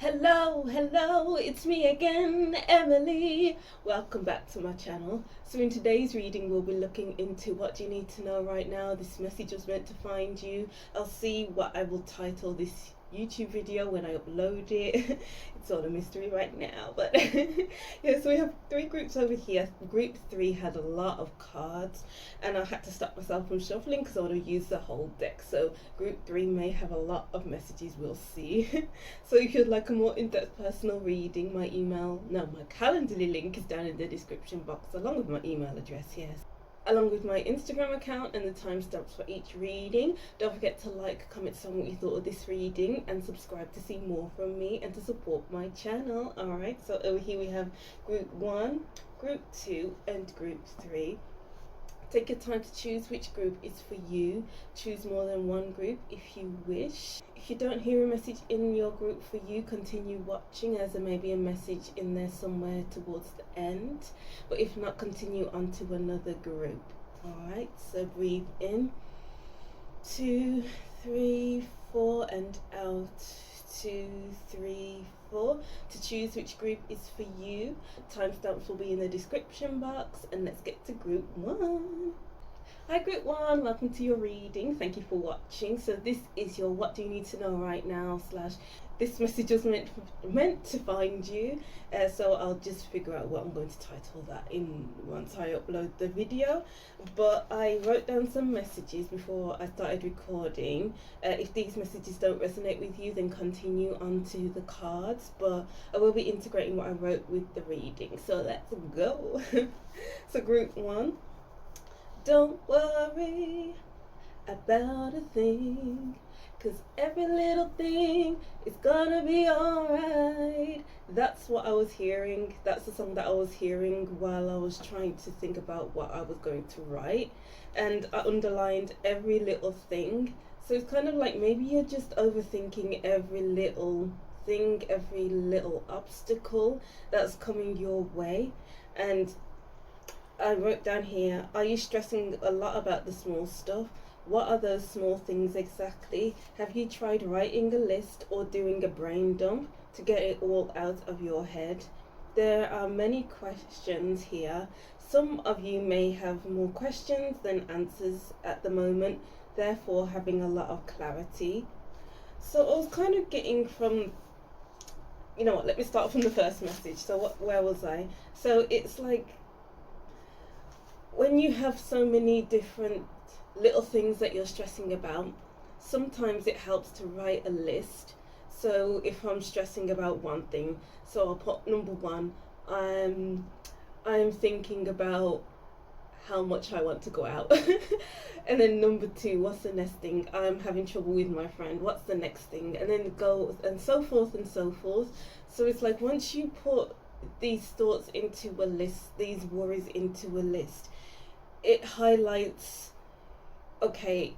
Hello, it's me again, Emily. Welcome back to my channel. So in today's reading, we'll be looking into what you need to know right now. This message was meant to find you. I'll see what I will title this YouTube video when I upload it. It's all a mystery right now, but yeah, so we have three groups over here. Group 3 had a lot of cards and I had to stop myself from shuffling because I want to use the whole deck. So group 3 may have a lot of messages, we'll see. So if you'd like a more in-depth personal reading, my Calendly link is down in the description box along with my email address, yes, along with my Instagram account and the timestamps for each reading. Don't forget to like, comment, tell me what you thought of this reading, and subscribe to see more from me and to support my channel. Alright, so over here we have group 1, group 2 and group 3. Take your time to choose which group is for you. Choose more than one group if you wish. If you don't hear a message in your group for you, continue watching as there may be a message in there somewhere towards the end. But if not, continue on to another group. Alright, so breathe in. 2, 3, 4 and out. 2, 3, 4. To choose which group is for you, timestamps will be in the description box, and let's get to group 1. Hi group 1, welcome to your reading. Thank you for watching. So this is your what do you need to know right now / this message was meant to find you. So I'll just figure out what I'm going to title that in once I upload the video. But I wrote down some messages before I started recording. If these messages don't resonate with you, then continue on to the cards, but I will be integrating what I wrote with the reading. So let's go. So group 1, don't worry about a thing, 'cause every little thing is gonna be alright. That's what I was hearing. That's the song that I was hearing while I was trying to think about what I was going to write, and I underlined every little thing. So it's kind of like maybe you're just overthinking every little thing, every little obstacle that's coming your way. And I wrote down here, are you stressing a lot about the small stuff? What are those small things exactly? Have you tried writing a list or doing a brain dump to get it all out of your head? There are many questions here. Some of you may have more questions than answers at the moment, therefore having a lot of clarity. So I was kind of getting from, you know what, let me start from the first message. So where was I? So it's like, when you have so many different little things that you're stressing about, sometimes it helps to write a list. So if I'm stressing about one thing, so I'll put number 1, I'm thinking about how much I want to go out. And then number 2, what's the next thing? I'm having trouble with my friend, what's the next thing? And then go and so forth and so forth. So it's like once you put these thoughts into a list, these worries into a list, it highlights, okay,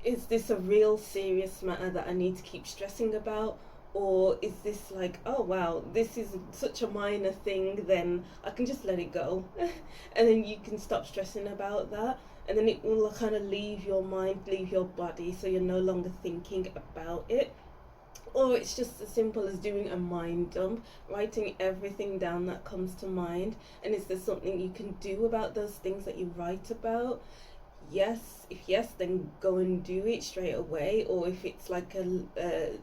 is this a real serious matter that I need to keep stressing about? Or is this like, oh wow, this is such a minor thing, then I can just let it go. And then you can stop stressing about that, and then it will kind of leave your mind, leave your body, so you're no longer thinking about it. Or it's just as simple as doing a mind dump, writing everything down that comes to mind. And is there something you can do about those things that you write about? Yes. If yes, then go and do it straight away. Or if it's like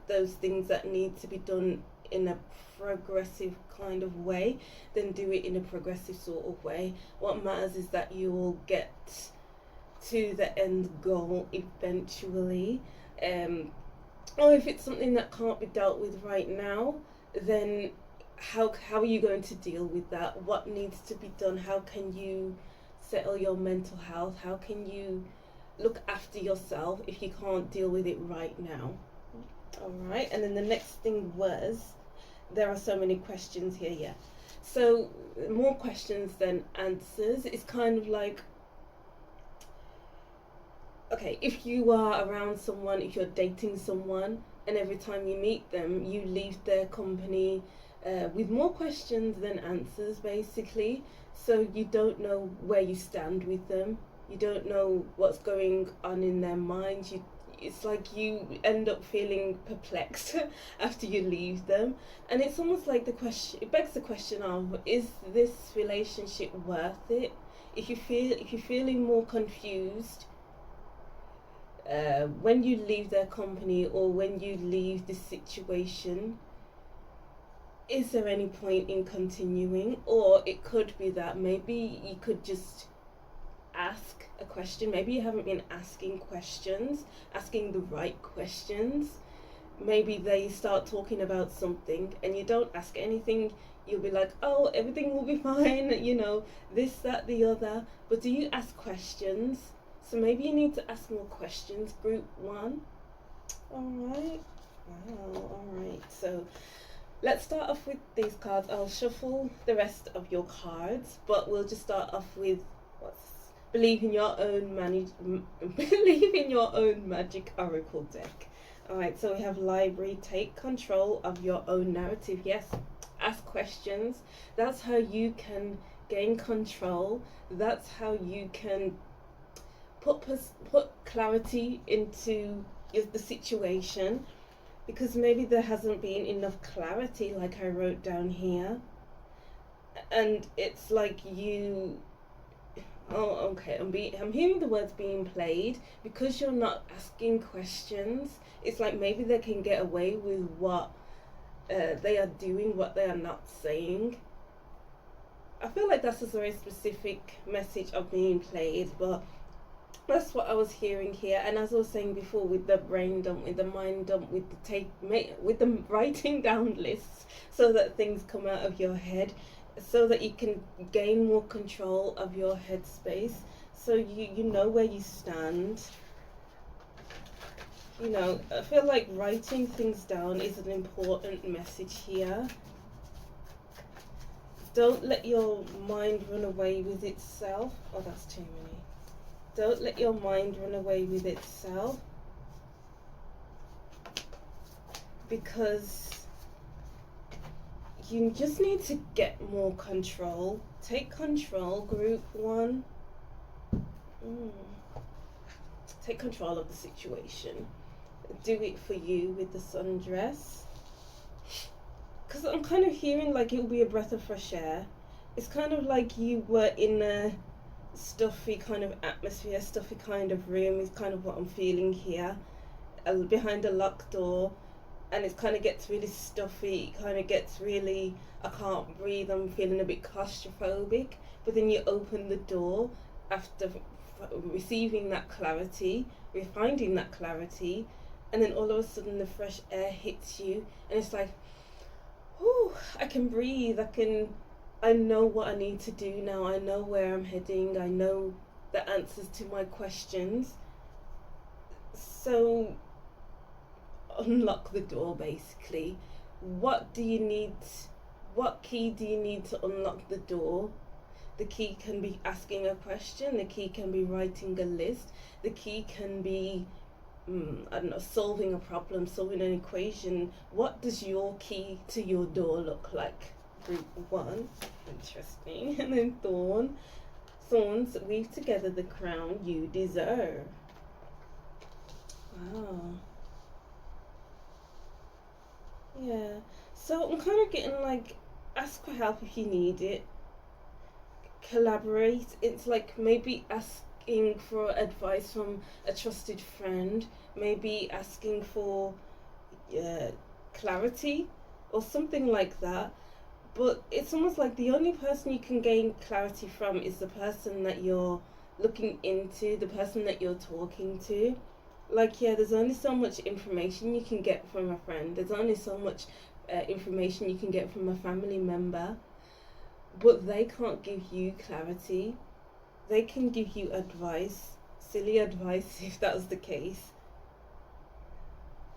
those things that need to be done in a progressive kind of way, then do it in a progressive sort of way. What matters is that you will get to the end goal eventually. Or if it's something that can't be dealt with right now, then how are you going to deal with that? What needs to be done? How can you settle your mental health? How can you look after yourself if you can't deal with it right now? Alright, and then the next thing was, there are so many questions here, yeah. So more questions than answers. It's kind of like, okay, if you are around someone, if you're dating someone, and every time you meet them, you leave their company with more questions than answers, basically. So you don't know where you stand with them. You don't know what's going on in their minds. it's like you end up feeling perplexed after you leave them. And it's almost like it begs the question of, is this relationship worth it? If you're feeling more confused when you leave their company, or when you leave the situation, is there any point in continuing? Or it could be that maybe you could just ask a question. Maybe you haven't been asking the right questions. Maybe they start talking about something and you don't ask anything. You'll be like, oh, everything will be fine, this, that, the other. But do you ask questions? So maybe you need to ask more questions, group 1. Alright. Wow, alright. So let's start off with these cards. I'll shuffle the rest of your cards, but we'll just start off with Believe in your own magic oracle deck. Alright, so we have library. Take control of your own narrative. Yes, ask questions. That's how you can gain control. That's how you can put clarity into the situation, because maybe there hasn't been enough clarity, like I wrote down here, and it's like you. Oh, okay. I'm hearing the words being played because you're not asking questions. It's like maybe they can get away with what they are doing, what they are not saying. I feel like that's a very specific message of being played, but that's what I was hearing here. And as I was saying before, with the brain dump, with the mind dump, with the writing down lists, so that things come out of your head, so that you can gain more control of your headspace, so you know where you stand. I feel like writing things down is an important message here. Don't let your mind run away with itself. Oh, that's too many. Don't let your mind run away with itself, because you just need to get more control. Take control, group 1. Take control of the situation. Do it for you with the sundress. Because I'm kind of hearing like it'll be a breath of fresh air. It's kind of like you were in a stuffy kind of atmosphere, stuffy kind of room, is kind of what I'm feeling here. Behind a locked door. And it kind of gets really stuffy, it kind of gets really, I can't breathe, I'm feeling a bit claustrophobic. But then you open the door after receiving that clarity, finding that clarity, and then all of a sudden the fresh air hits you, and it's like, whew, I can breathe, I know what I need to do now, I know where I'm heading, I know the answers to my questions. So unlock the door, basically. What key do you need to unlock the door? The key can be asking a question, the key can be writing a list, the key can be I don't know, solving a problem, solving an equation. What does your key to your door look like? Group 1. Interesting. And then thorns weave together the crown you deserve. Wow. Yeah, so I'm kind of getting like, ask for help if you need it. Collaborate. It's like maybe asking for advice from a trusted friend, maybe asking for clarity or something like that. But it's almost like the only person you can gain clarity from is the person that you're looking into, the person that you're talking to. Like, yeah, there's only so much information you can get from a friend. There's only so much information you can get from a family member. But they can't give you clarity. They can give you advice, silly advice if that's the case.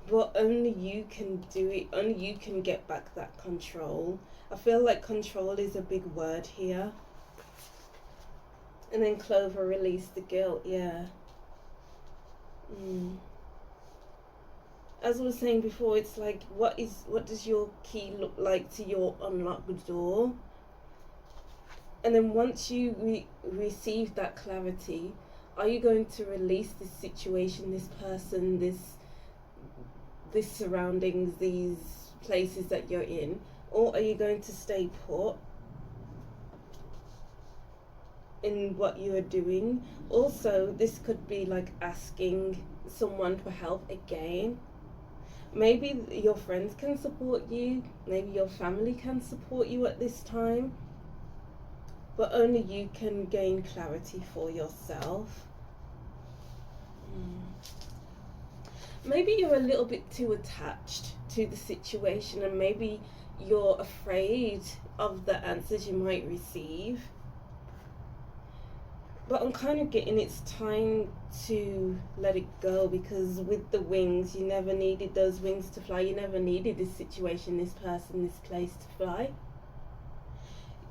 But only you can do it. Only you can get back that control. I feel like control is a big word here. And then Clover, release the guilt, yeah. As I was saying before, it's like, what does your key look like to your unlocked door? And then once you receive that clarity, Are you going to release this situation, this person, this surroundings, these places that you're in, or are you going to stay put in what you are doing? Also, this could be like asking someone for help again. Maybe your friends can support you, maybe your family can support you at this time, but only you can gain clarity for yourself. Maybe you're a little bit too attached to the situation, and maybe you're afraid of the answers you might receive. But I'm kind of getting it's time to let it go, because with the wings, you never needed those wings to fly. You never needed this situation, this person, this place to fly.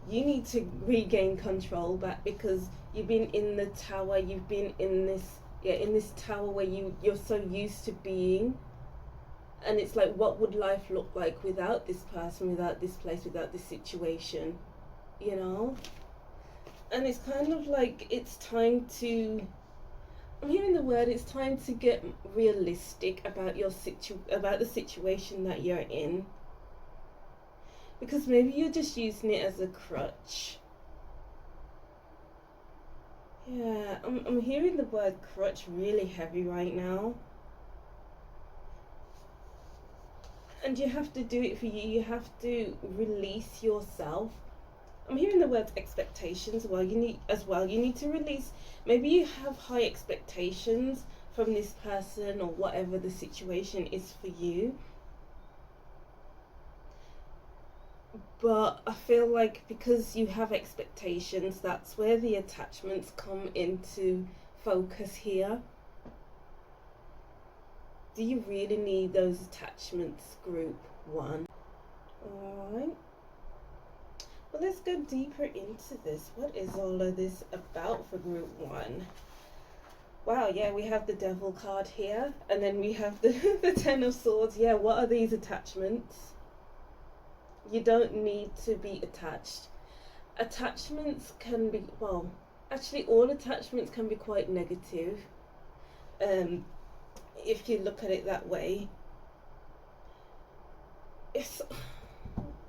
You need to regain control back, because you've been in the tower, you've been in this tower where you're so used to being, and it's like, what would life look like without this person, without this place, without this situation, you know? And it's kind of like it's time to, I'm hearing the word, it's time to get realistic about about the situation that you're in, because maybe you're just using it as a crutch. Yeah, I'm hearing the word crutch really heavy right now. And you have to do it for you. You have to release yourself. I'm hearing the words expectations. You need to release. Maybe you have high expectations from this person or whatever the situation is for you. But I feel like because you have expectations, that's where the attachments come into focus here. Do you really need those attachments, group 1? Alright. Well, let's go deeper into this. What is all of this about for group 1? Wow, yeah, we have the Devil card here, and then we have the Ten of Swords. Yeah, what are these attachments? You don't need to be attached. Attachments can be, well, actually all attachments can be quite negative, if you look at it that way.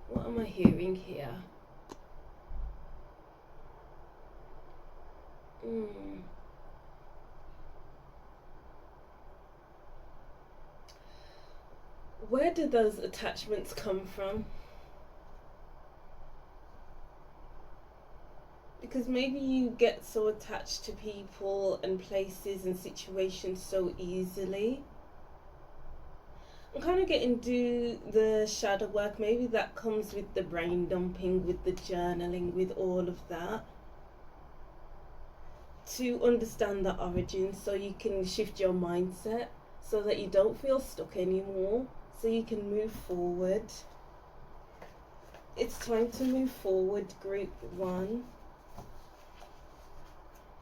What am I hearing here? Where do those attachments come from? Because maybe you get so attached to people and places and situations so easily. I'm kind of getting do the shadow work. Maybe that comes with the brain dumping, with the journaling, with all of that, to understand the origin, so you can shift your mindset so that you don't feel stuck anymore, so you can move forward. It's time to move forward, group 1.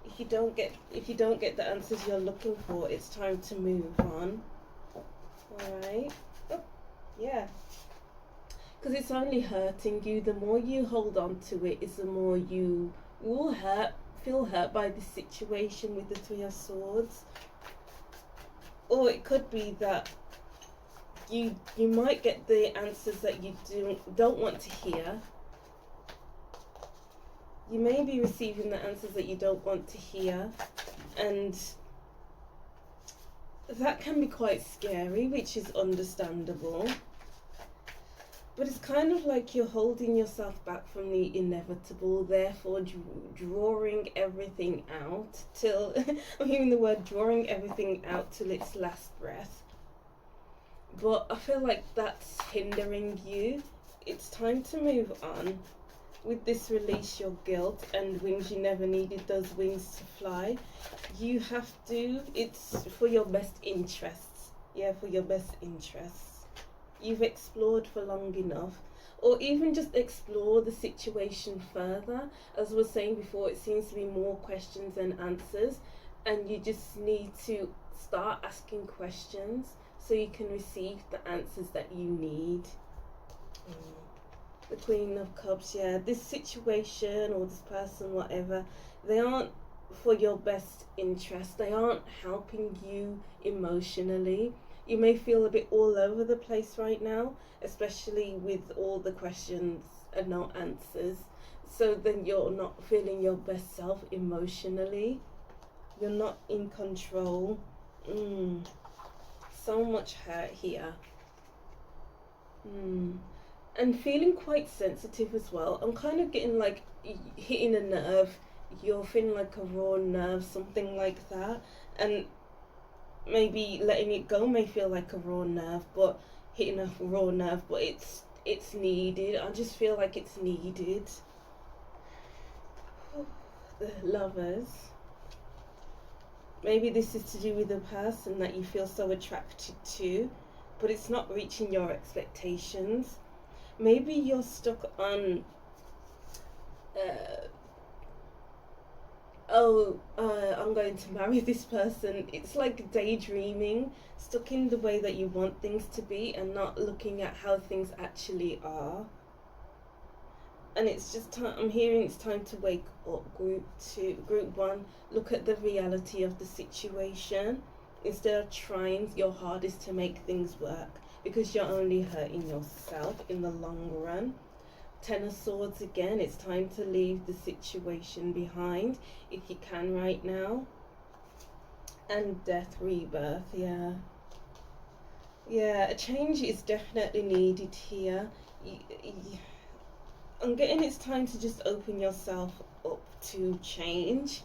If you don't get the answers you're looking for, it's time to move on. Alright. Oh, yeah. Because it's only hurting you. The more you hold on to it, is the more you will feel hurt by this situation with the Three of Swords. Or it could be that you might get the answers that you don't want to hear. You may be receiving the answers that you don't want to hear, and that can be quite scary, which is understandable. But it's kind of like you're holding yourself back from the inevitable, therefore drawing everything out till, I'm hearing the word drawing everything out till its last breath. But I feel like that's hindering you. It's time to move on. With this, release your guilt and wings. You never needed those wings to fly. You have to, it's for your best interests. Yeah, for your best interests. You've explored for long enough. Or even just explore the situation further. As I was saying before, it seems to be more questions than answers. And you just need to start asking questions so you can receive the answers that you need. The Queen of Cups, yeah, this situation or this person, whatever, they aren't for your best interest. They aren't helping you emotionally. You may feel a bit all over the place right now, especially with all the questions and no answers. So then you're not feeling your best self emotionally. You're not in control. So much hurt here. And feeling quite sensitive as well. I'm kind of getting like hitting a nerve. You're feeling like a raw nerve, something like that. And maybe letting it go may feel like a raw nerve, but hitting a raw nerve, but it's needed. I just feel like it's needed. The Lovers. Maybe this is to do with the person that you feel so attracted to, but it's not reaching your expectations. Maybe you're stuck on I'm going to marry this person. It's like daydreaming, stuck in the way that you want things to be and not looking at how things actually are. And it's just time, I'm hearing it's time to wake up, group one. Look at the reality of the situation instead of trying your hardest to make things work, because you're only hurting yourself in the long run. Ten of Swords again. It's time to leave the situation behind if you can right now. And Death, Rebirth. Yeah, a change is definitely needed here. I'm getting it's time to just open yourself up to change.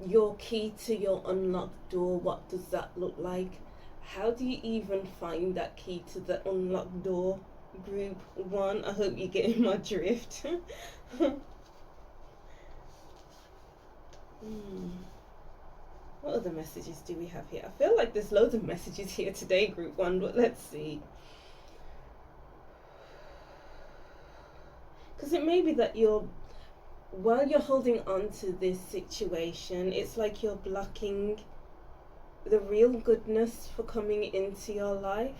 Your key to your unlocked door, what does that look like? How do you even find that key to the unlocked door? Group one, I hope you're getting my drift. What other messages do we have here? I feel like there's loads of messages here today, group one, but let's see. Because it may be that while you're holding on to this situation, it's like you're blocking the real goodness for coming into your life.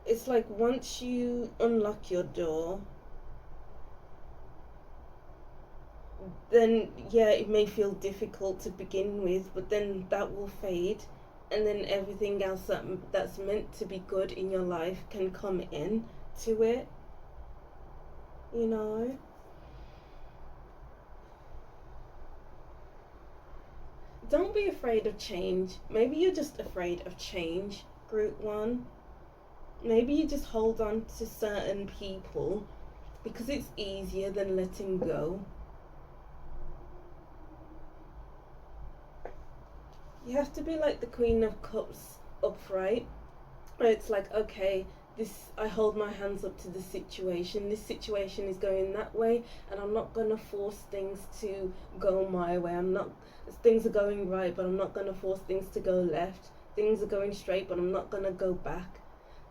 It's like once you unlock your door, then yeah, it may feel difficult to begin with, but then that will fade, and then everything else that's meant to be good in your life can come in to it, you know. Don't be afraid of change. Maybe you're just afraid of change, group one. Maybe you just hold on to certain people because it's easier than letting go. You have to be like the Queen of Cups upright, where it's like, okay, I hold my hands up to the situation. This situation is going that way, and I'm not gonna force things to go my way. Things are going right, but I'm not gonna force things to go left. Things are going straight, but I'm not gonna go back.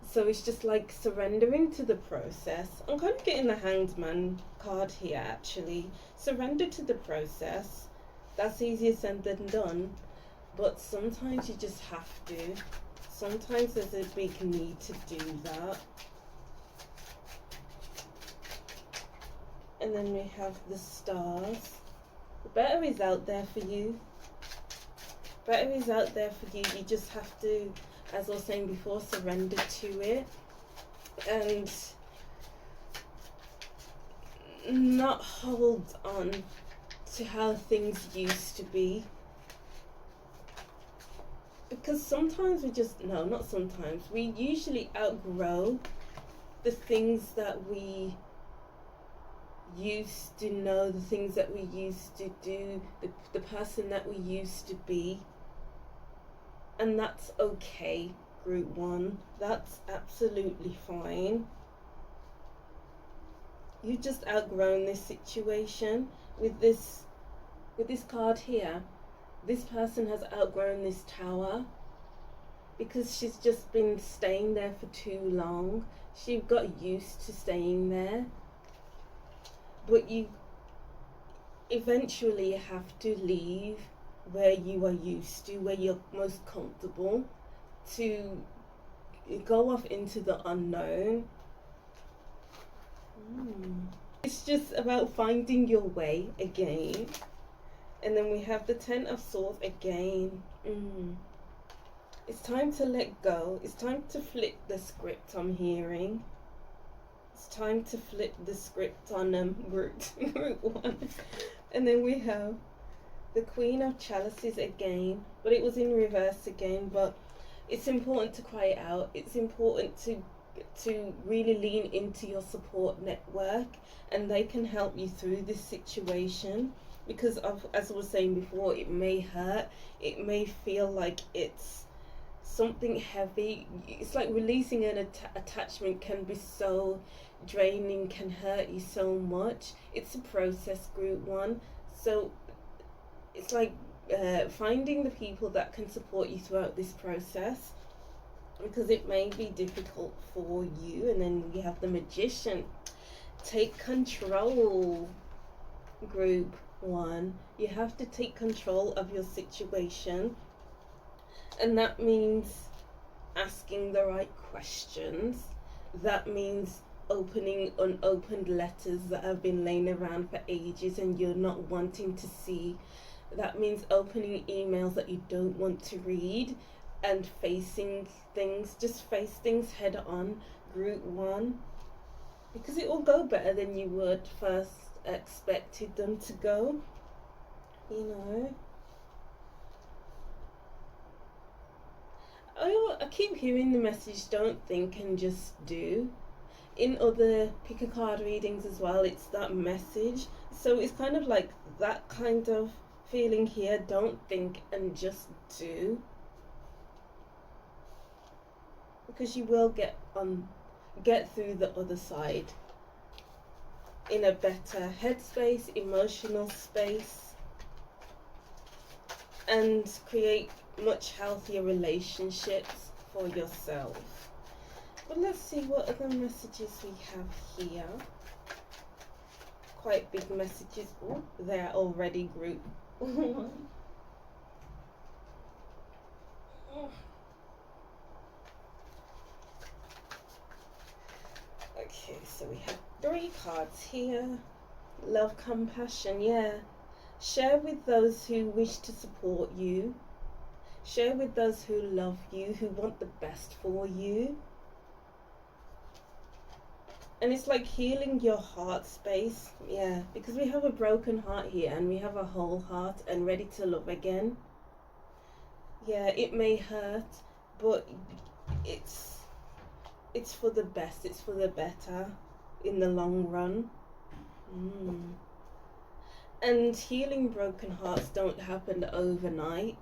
So it's just like surrendering to the process. I'm kind of getting the Hanged Man card here, actually. Surrender to the process. That's easier said than done. But sometimes you just have to. Sometimes there's a big need to do that. And then we have the Stars. The better is out there for you. Better is out there for you. You just have to, as I was saying before, surrender to it. And not hold on to how things used to be. Because sometimes we usually outgrow the things that we used to know, the things that we used to do, the person that we used to be. And that's okay, group one. That's absolutely fine. You've just outgrown this situation. With this card here, this person has outgrown this tower because she's just been staying there for too long. She got used to staying there. But you eventually have to leave where you are used to, where you're most comfortable, to go off into the unknown. it's just about finding your way again. And then we have the Ten of Swords again. It's time to let go. It's time to flip the script I'm hearing. It's time to flip the script on group 1. And then we have the Queen of Chalices again, but it was in reverse again. But it's important to cry it out. It's important to really lean into your support network, and they can help you through this situation. Because as I was saying before, it may hurt. It may feel like it's something heavy. It's like releasing an attachment can be so draining, can hurt you so much. It's a process, group 1. So it's like finding the people that can support you throughout this process, because it may be difficult for you. And then we have the Magician. Take control, group 1. You have to take control of your situation, and that means asking the right questions. That means opening unopened letters that have been laying around for ages and you're not wanting to see. That means opening emails that you don't want to read, and facing things. Just face things head on, group 1, because it will go better than you would first expected them to go, you know. I keep hearing the message, don't think and just do. In other pick a card readings as well, it's that message. So it's kind of like that kind of feeling here, don't think and just do. Because you will get through the other side in a better headspace, emotional space, and create much healthier relationships for yourself. But let's see what other messages we have here. Quite big messages. Oh, they're already group 1. Okay, so we have 3 cards here. Love, compassion, yeah. Share with those who wish to support you. Share with those who love you, who want the best for you. And it's like healing your heart space, yeah, because we have a broken heart here and we have a whole heart and ready to love again. Yeah, it may hurt, but it's for the best, it's for the better in the long run. And healing broken hearts don't happen overnight.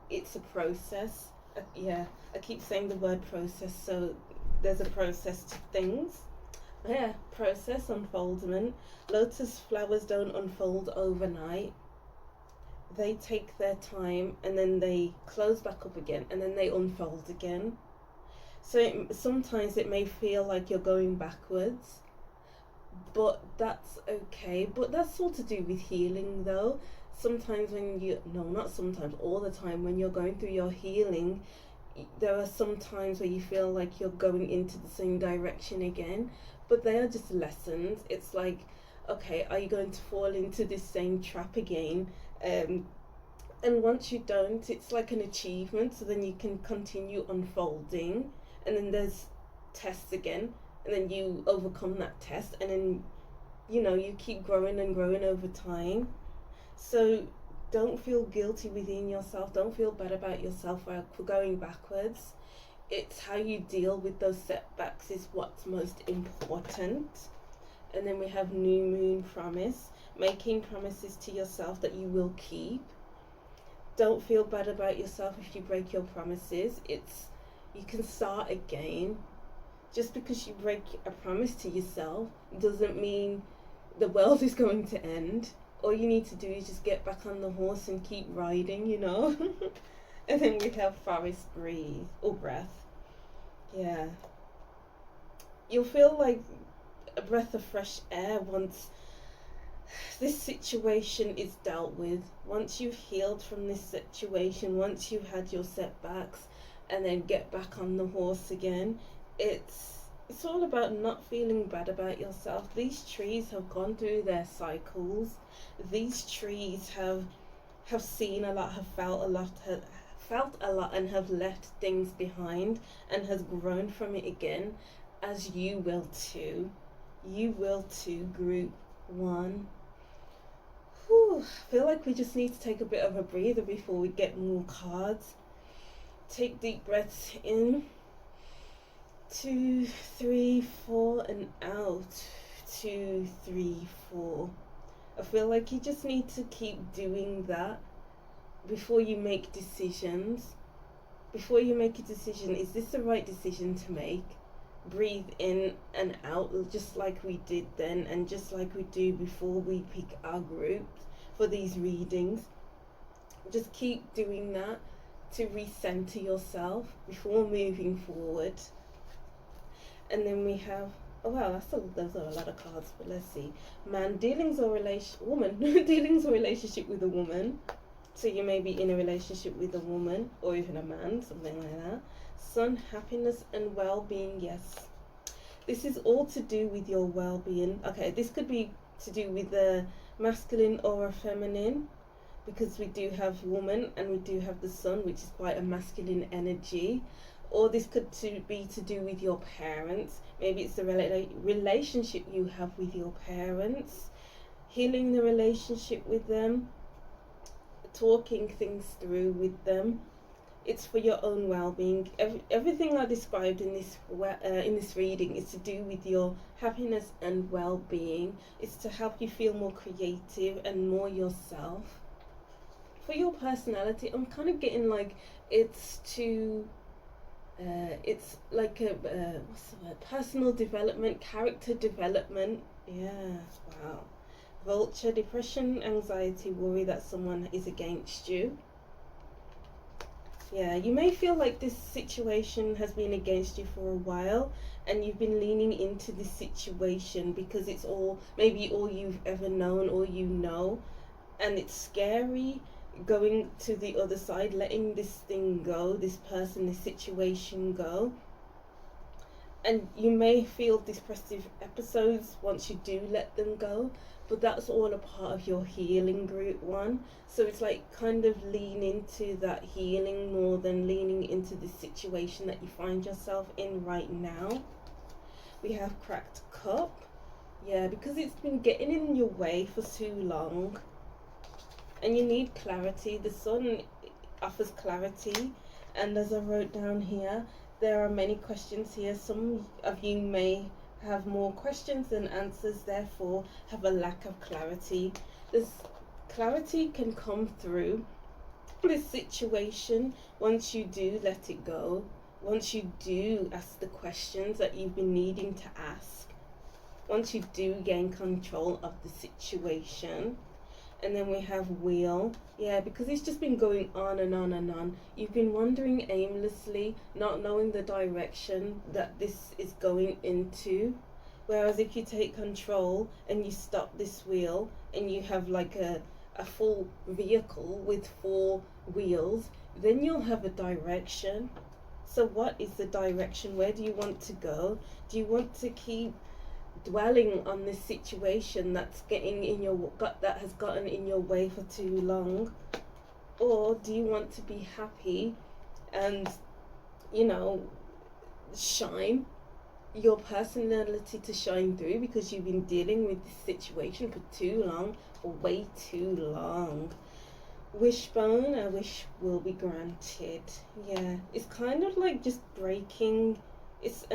It's a process. Yeah, I keep saying the word process, so there's a process to things. Yeah, process, unfoldment. Lotus flowers don't unfold overnight. They take their time and then they close back up again and then they unfold again. So sometimes it may feel like you're going backwards, but that's okay. But that's all to do with healing though. Sometimes not sometimes, all the time when you're going through your healing, there are some times where you feel like you're going into the same direction again, but they are just lessons. It's like, okay, are you going to fall into this same trap again? And once you don't, it's like an achievement, so then you can continue unfolding, and then there's tests again, and then you overcome that test, and then you keep growing and growing over time. So don't feel guilty within yourself, don't feel bad about yourself for going backwards. It's how you deal with those setbacks is what's most important. And then we have new moon promise, making promises to yourself that you will keep. Don't feel bad about yourself if you break your promises. You can start again. Just because you break a promise to yourself doesn't mean the world is going to end. All you need to do is just get back on the horse and keep riding, And then we have forest breath. Yeah. You'll feel like a breath of fresh air once this situation is dealt with. Once you've healed from this situation, once you've had your setbacks and then get back on the horse again, it's it's all about not feeling bad about yourself. These trees have gone through their cycles. These trees have seen a lot, have felt a lot, and have left things behind, and has grown from it again, as you will too. You will too, group one. Whew, I feel like we just need to take a bit of a breather before we get more cards. Take deep breaths in. 2, 3, 4, and out. 2, 3, 4. I feel like you just need to keep doing that before you make decisions. Before you make a decision, is this the right decision to make? Breathe in and out, just like we did then, and just like we do before we pick our groups for these readings. Just keep doing that to recenter yourself before moving forward. And then we have, oh wow, those are a lot of cards, but let's see. Man, dealings or woman, dealings or relationship with a woman. So you may be in a relationship with a woman or even a man, something like that. Sun, happiness and well-being, yes. This is all to do with your well-being. Okay, this could be to do with a masculine or a feminine, because we do have woman and we do have the sun, which is quite a masculine energy. Or this could be to do with your parents. Maybe it's the relationship you have with your parents, healing the relationship with them, talking things through with them. It's for your own well-being. Everything I described in this reading is to do with your happiness and well-being. It's to help you feel more creative and more yourself. For your personality, I'm kind of getting like it's like a what's the word? Personal development, character development. Yeah, wow. Vulture, depression, anxiety, worry that someone is against you. Yeah, you may feel like this situation has been against you for a while, and you've been leaning into this situation because it's maybe all you've ever known, or you know, and it's scary going to the other side, letting this thing go, this person, this situation go. And you may feel depressive episodes once you do let them go, but that's all a part of your healing, group one. So it's like kind of lean into that healing more than leaning into the situation that you find yourself in right now. We have cracked cup. Yeah, because it's been getting in your way for too long. And you need clarity. The sun offers clarity, and as I wrote down here, there are many questions here. Some of you may have more questions than answers, therefore have a lack of clarity. This clarity can come through this situation once you do let it go, once you do ask the questions that you've been needing to ask, once you do gain control of the situation. And then we have wheel. Yeah, because it's just been going on and on and on. You've been wandering aimlessly, not knowing the direction that this is going into. Whereas if you take control and you stop this wheel and you have like a full vehicle with 4 wheels, then you'll have a direction. So what is the direction? Where do you want to go? Do you want to keep dwelling on this situation that's getting in your gut, that has gotten in your way for too long? Or do you want to be happy and, you know, shine your personality to shine through, because you've been dealing with this situation for too long, for way too long? Wishbone, a wish will be granted. Yeah, it's kind of like just breaking. It's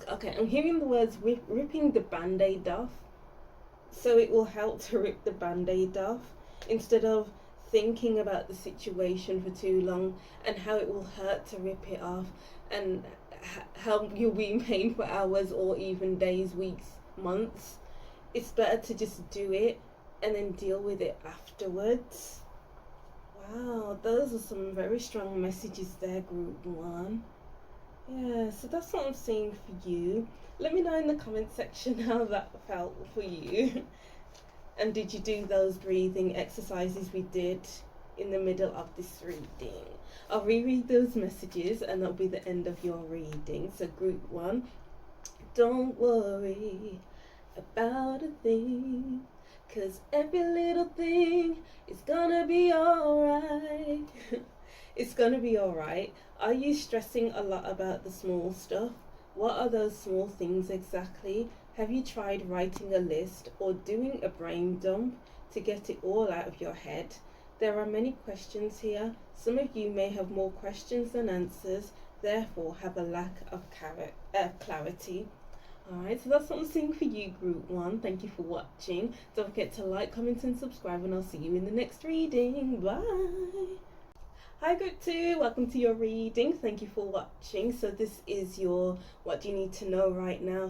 okay, I'm hearing the words ripping the band-aid off. So it will help to rip the band-aid off instead of thinking about the situation for too long and how it will hurt to rip it off, and how you'll be in pain for hours or even days, weeks, months. It's better to just do it and then deal with it afterwards. Wow, those are some very strong messages there, group one. Yeah, so that's what I'm seeing for you. Let me know in the comment section how that felt for you. And did you do those breathing exercises we did in the middle of this reading. I'll reread those messages and that'll be the end of your reading. So group 1, don't worry about a thing, 'cause every little thing is gonna be alright. It's gonna be alright. Are you stressing a lot about the small stuff? What are those small things exactly? Have you tried writing a list or doing a brain dump to get it all out of your head? There are many questions here. Some of you may have more questions than answers, therefore have a lack of clarity. Alright, so that's what I'm seeing for you, group 1. Thank you for watching. Don't forget to like, comment and subscribe, and I'll see you in the next reading. Bye! Hi group 2, welcome to your reading. Thank you for watching. So this is your what do you need to know right now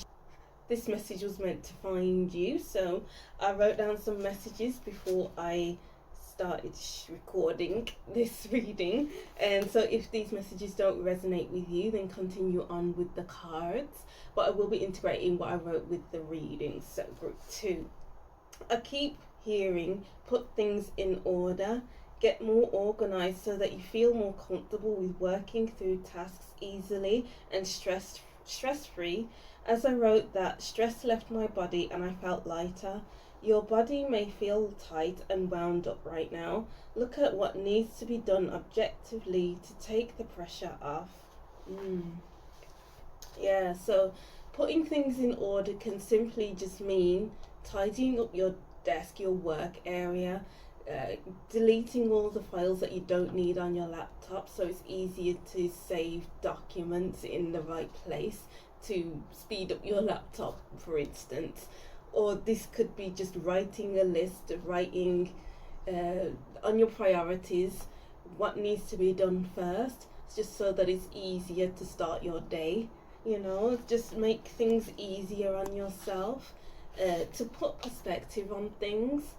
/ this message was meant to find you. So I wrote down some messages before I started recording this reading, and so if these messages don't resonate with you, then continue on with the cards, but I will be integrating what I wrote with the reading. So group 2, I keep hearing put things in order, get more organized so that you feel more comfortable with working through tasks easily and stress-free. As I wrote that, stress left my body and I felt lighter. Your body may feel tight and wound up right now. Look at what needs to be done objectively to take the pressure off. Yeah, so putting things in order can simply just mean tidying up your desk, your work area, deleting all the files that you don't need on your laptop so it's easier to save documents in the right place to speed up your laptop, for instance. Or this could be just writing a list, writing on your priorities what needs to be done first, just so that it's easier to start your day. You know, just make things easier on yourself, to put perspective on things.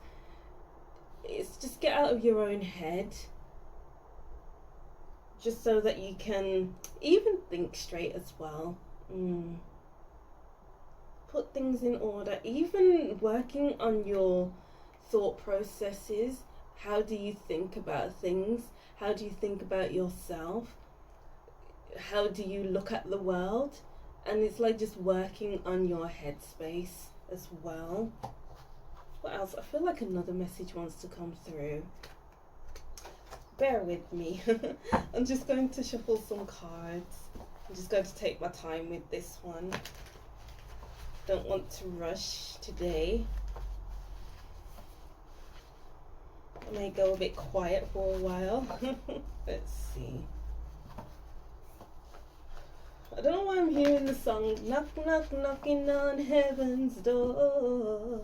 It's just get out of your own head, just so that you can even think straight as well. Put things in order, even working on your thought processes. How do you think about things? How do you think about yourself? How do you look at the world? And it's like just working on your headspace as well. What else? I feel like another message wants to come through. Bear with me. I'm just going to shuffle some cards. I'm just going to take my time with this one. Don't want to rush today. I may go a bit quiet for a while. Let's see. I don't know why I'm hearing the song knock knock knocking on heaven's door.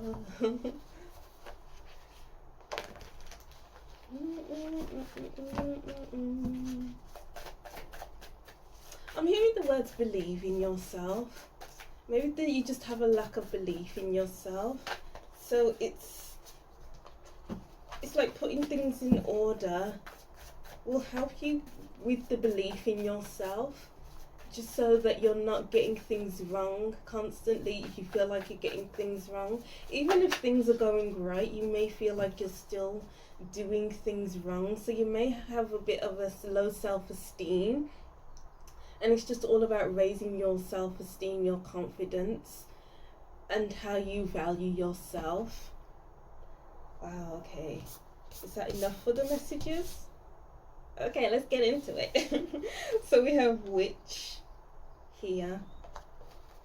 I'm hearing the words believe in yourself. Maybe that you just have a lack of belief in yourself. So it's like putting things in order will help you with the belief in yourself, just so that you're not getting things wrong constantly. If you feel like you're getting things wrong, even if things are going great, you may feel like you're still doing things wrong. So you may have a bit of a low self-esteem. And it's just all about raising your self-esteem, your confidence, and how you value yourself. Wow, okay. Is that enough for the messages? Okay, let's get into it. So we have witch here.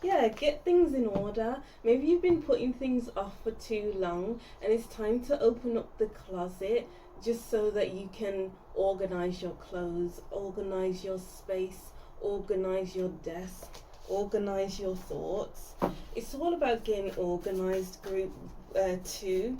Yeah, get things in order. Maybe you've been putting things off for too long and it's time to open up the closet just so that you can organize your clothes, organize your space, organize your desk, organize your thoughts. It's all about getting organized, group 2,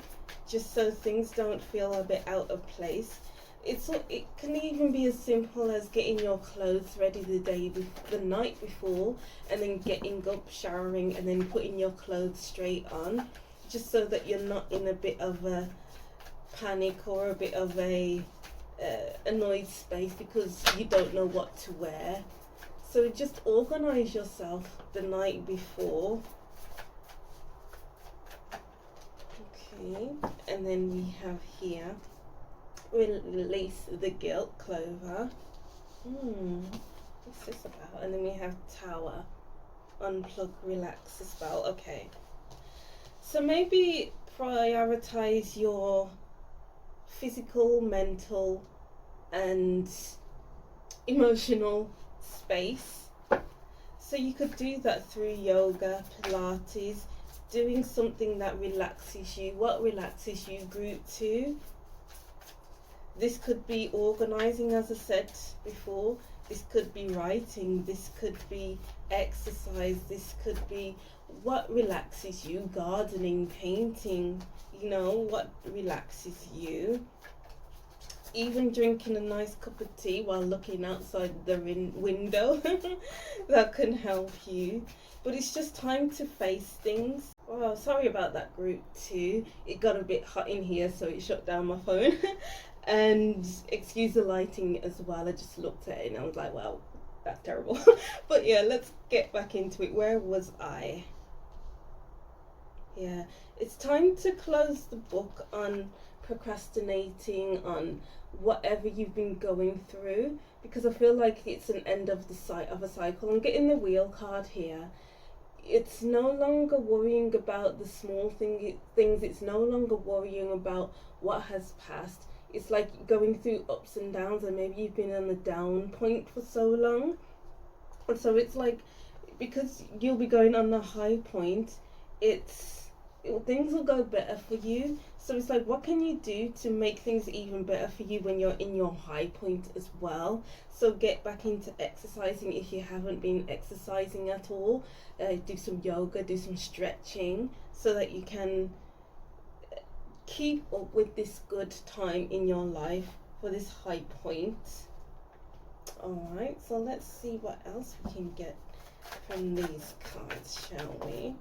just so things don't feel a bit out of place. It can even be as simple as getting your clothes ready the night before, and then getting up, showering, and then putting your clothes straight on, just so that you're not in a bit of a panic or a bit of a annoyed space because you don't know what to wear. So just organize yourself the night before. Okay, and then we have here, release the guilt, Clover. What's this about? And then we have Tower, unplug, relax the spell. Okay, so maybe prioritize your physical, mental and emotional space. So you could do that through yoga, Pilates, doing something that relaxes you. What relaxes you, group 2? This could be organizing, as I said before. This could be writing. This could be exercise. This could be what relaxes you. Gardening, painting, you know, what relaxes you. Even drinking a nice cup of tea while looking outside the window, that can help you. But it's just time to face things. Oh, sorry about that, group 2. It got a bit hot in here, so it shut down my phone. And excuse the lighting as well. I just looked at it and I was like, well, that's terrible. But yeah, let's get back into it. Where was I? Yeah, it's time to close the book on procrastinating, on whatever you've been going through, because I feel like it's an end of a cycle. I'm getting the wheel card here. It's no longer worrying about the small things. It's no longer worrying about what has passed. It's like going through ups and downs, and maybe you've been on the down point for so long, and so it's like, because you'll be going on the high point, things will go better for you. So it's like, what can you do to make things even better for you when you're in your high point as well? So get back into exercising if you haven't been exercising at all. Do some yoga, do some stretching, so that you can keep up with this good time in your life for this high point. Alright, so let's see what else we can get from these cards, shall we?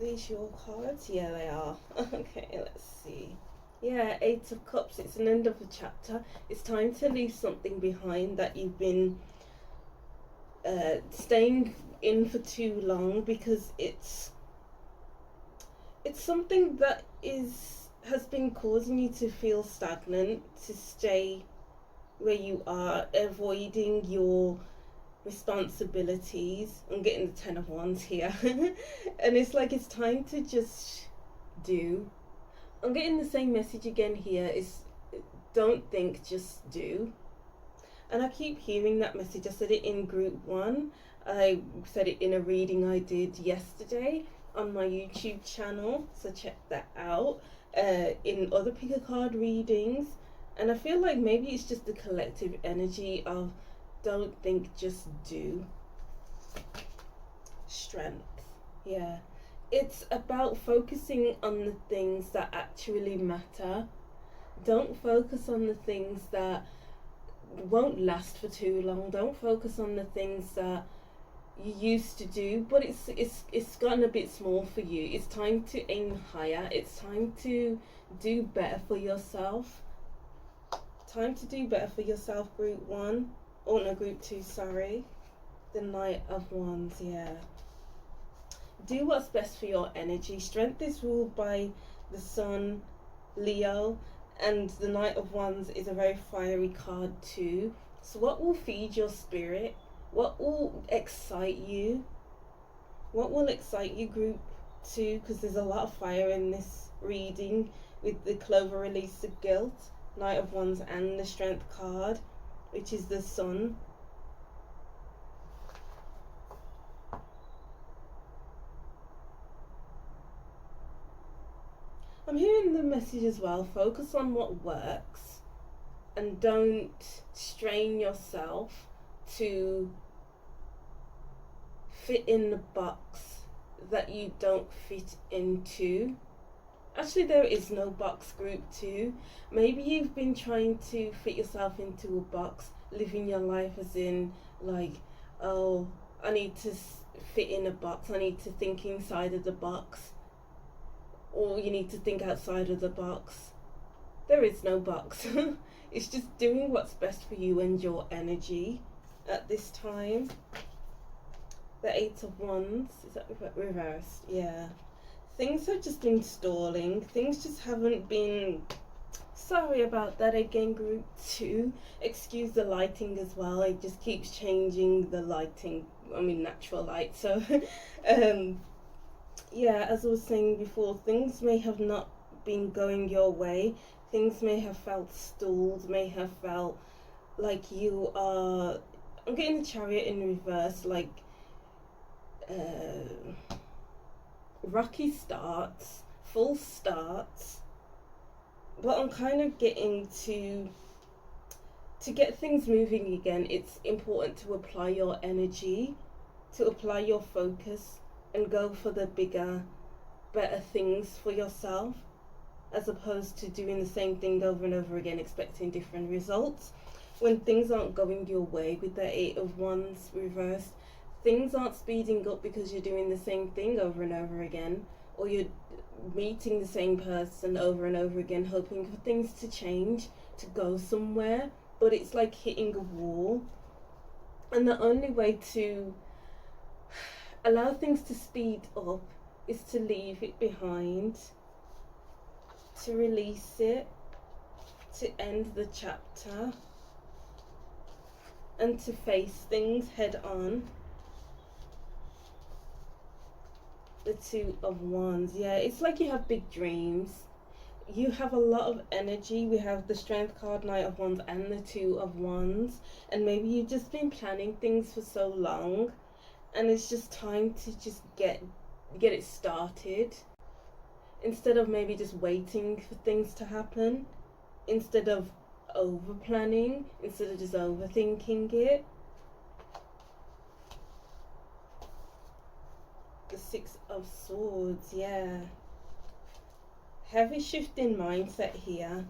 These your cards? Yeah, they are. Okay, let's see. Yeah, 8 of Cups. It's an end of a chapter. It's time to leave something behind that you've been staying in for too long, because it's something that has been causing you to feel stagnant, to stay where you are, avoiding your responsibilities. I'm getting the 10 of Wands here. And it's like, it's time to just do. I'm getting the same message again here. Is don't think, just do. And I keep hearing that message. I said it in group 1. I said it in a reading I did yesterday on my YouTube channel, so check that out. In other pick a card readings, and I feel like maybe it's just the collective energy of don't think, just do. Strength. Yeah, it's about focusing on the things that actually matter. Don't focus on the things that won't last for too long. Don't focus on the things that you used to do, but it's gotten a bit small for you. It's time to aim higher. It's time to do better for yourself. Time to do better for yourself, group 1. Oh no, group 2, sorry. The Knight of Wands, yeah. Do what's best for your energy. Strength is ruled by the Sun, Leo, and the Knight of Wands is a very fiery card too. So what will feed your spirit? What will excite you? What will excite you, group 2? Because there's a lot of fire in this reading with the Clover release of guilt, Knight of Wands, and the Strength card, which is the Sun. I'm hearing the message as well. Focus on what works and don't strain yourself to fit in the box that you don't fit into. Actually, there is no box, group 2. Maybe you've been trying to fit yourself into a box, living your life as in like, oh, I need to fit in a box, I need to think inside of the box, or you need to think outside of the box. There is no box. It's just doing what's best for you and your energy at this time. The 8 of Wands, is that reversed? Yeah. things have just been stalling. Things just haven't been. Sorry about that again, group 2. Excuse the lighting as well. It just keeps changing the lighting. I mean, natural light. So, yeah, as I was saying before, things may have not been going your way. Things may have felt stalled, may have felt like you are. I'm getting the Chariot in reverse, like rocky starts, full starts. But I'm kind of getting to get things moving again. It's important to apply your energy, to apply your focus, and go for the bigger, better things for yourself, as opposed to doing the same thing over and over again, expecting different results. When things aren't going your way with the 8 of Wands reversed, things aren't speeding up because you're doing the same thing over and over again, or you're meeting the same person over and over again, hoping for things to change, to go somewhere, but it's like hitting a wall. And the only way to allow things to speed up is to leave it behind, to release it, to end the chapter, and to face things head on. The 2 of Wands, yeah, it's like you have big dreams. You have a lot of energy. We have the Strength card, Knight of Wands, and the 2 of Wands. And maybe you've just been planning things for so long, and it's just time to just get it started. Instead of maybe just waiting for things to happen, instead of over planning, instead of just overthinking it. The 6 of Swords, yeah. Heavy shift in mindset here.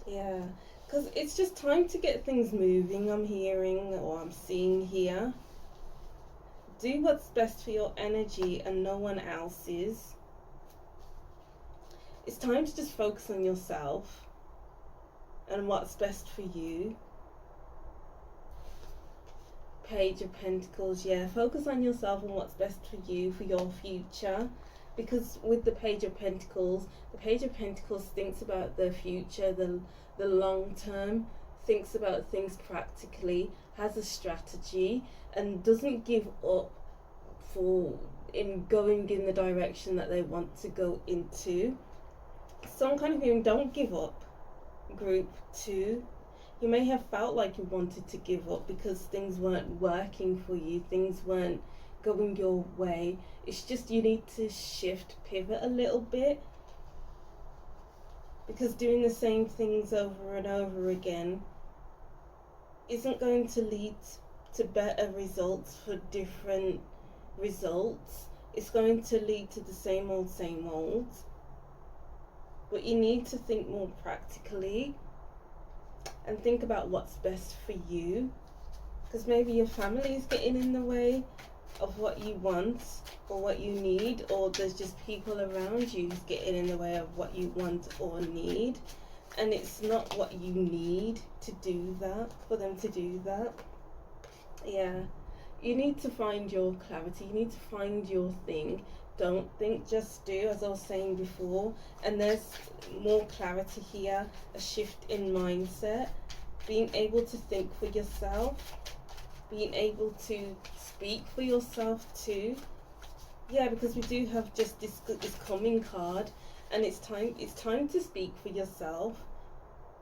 Yeah, because it's just time to get things moving, I'm hearing, or I'm seeing here. Do what's best for your energy and no one else's. It's time to just focus on yourself and what's best for you. Page of Pentacles, yeah, focus on yourself and what's best for you, for your future. Because with the Page of Pentacles thinks about the future, the long term, thinks about things practically, has a strategy, and doesn't give up in going in the direction that they want to go into. So I'm kind of hearing, don't give up, group 2. You may have felt like you wanted to give up because things weren't working for you, things weren't going your way. It's just you need to shift, pivot a little bit, because doing the same things over and over again isn't going to lead to better results for different results. It's going to lead to the same old. But you need to think more practically and think about what's best for you, because maybe your family is getting in the way of what you want or what you need, or there's just people around you who's getting in the way of what you want or need, and it's not what you need to do that, for them to do that. Yeah, you need to find your clarity, you need to find your thing. Don't think, just do, as I was saying before. And there's more clarity here, a shift in mindset, being able to think for yourself, being able to speak for yourself too. Yeah, because we do have just this coming card, and it's time to speak for yourself.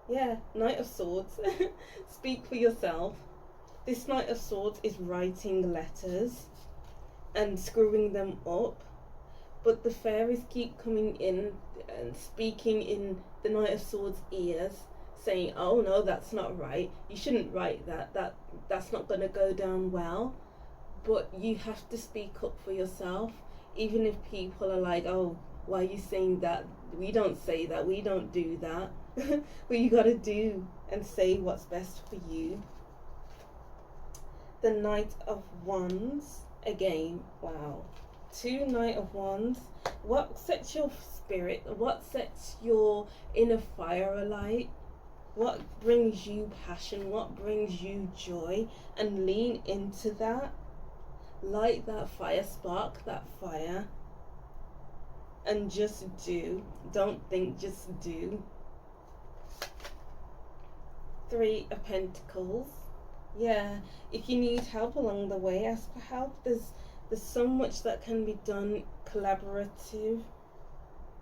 Yeah, Knight of Swords. Speak for yourself. This Knight of Swords is writing letters and screwing them up, but the fairies keep coming in and speaking in the Knight of Swords' ears, saying, oh no, that's not right, you shouldn't write that's not going to go down well. But you have to speak up for yourself, even if people are like, oh, why are you saying that, we don't say that, we don't do that. But you got to do and say what's best for you. The Knight of Wands, again, wow. 2 Knight of Wands. What sets your spirit, what sets your inner fire alight? What brings you passion? What brings you joy? And lean into that. Light that fire, spark that fire. and just do. Don't think, just do. 3 of Pentacles. Yeah, if you need help along the way, ask for help. There's so much that can be done collaboratively.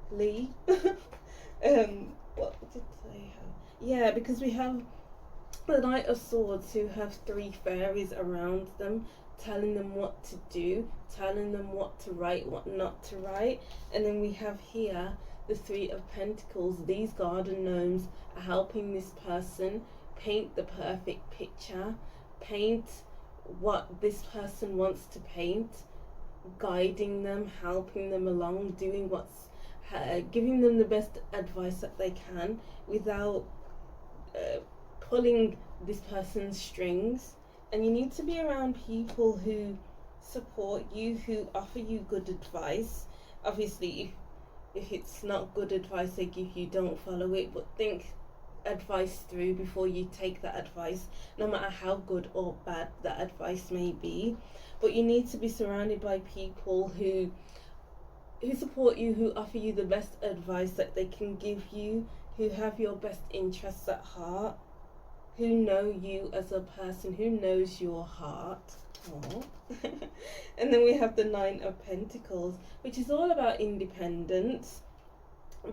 What did they have? Yeah, because we have the Knight of Swords who have 3 fairies around them, telling them what to do, telling them what to write, what not to write. And then we have here the 3 of Pentacles. These garden gnomes are helping this person paint the perfect picture, paint what this person wants to paint, guiding them, helping them along, doing giving them the best advice that they can without pulling this person's strings. And you need to be around people who support you, who offer you good advice. Obviously, if it's not good advice they give you, don't follow it, but think advice through before you take that advice, no matter how good or bad that advice may be. But you need to be surrounded by people who support you, who offer you the best advice that they can give you, who have your best interests at heart, who know you as a person, who knows your heart. And then we have the 9 of Pentacles, which is all about independence.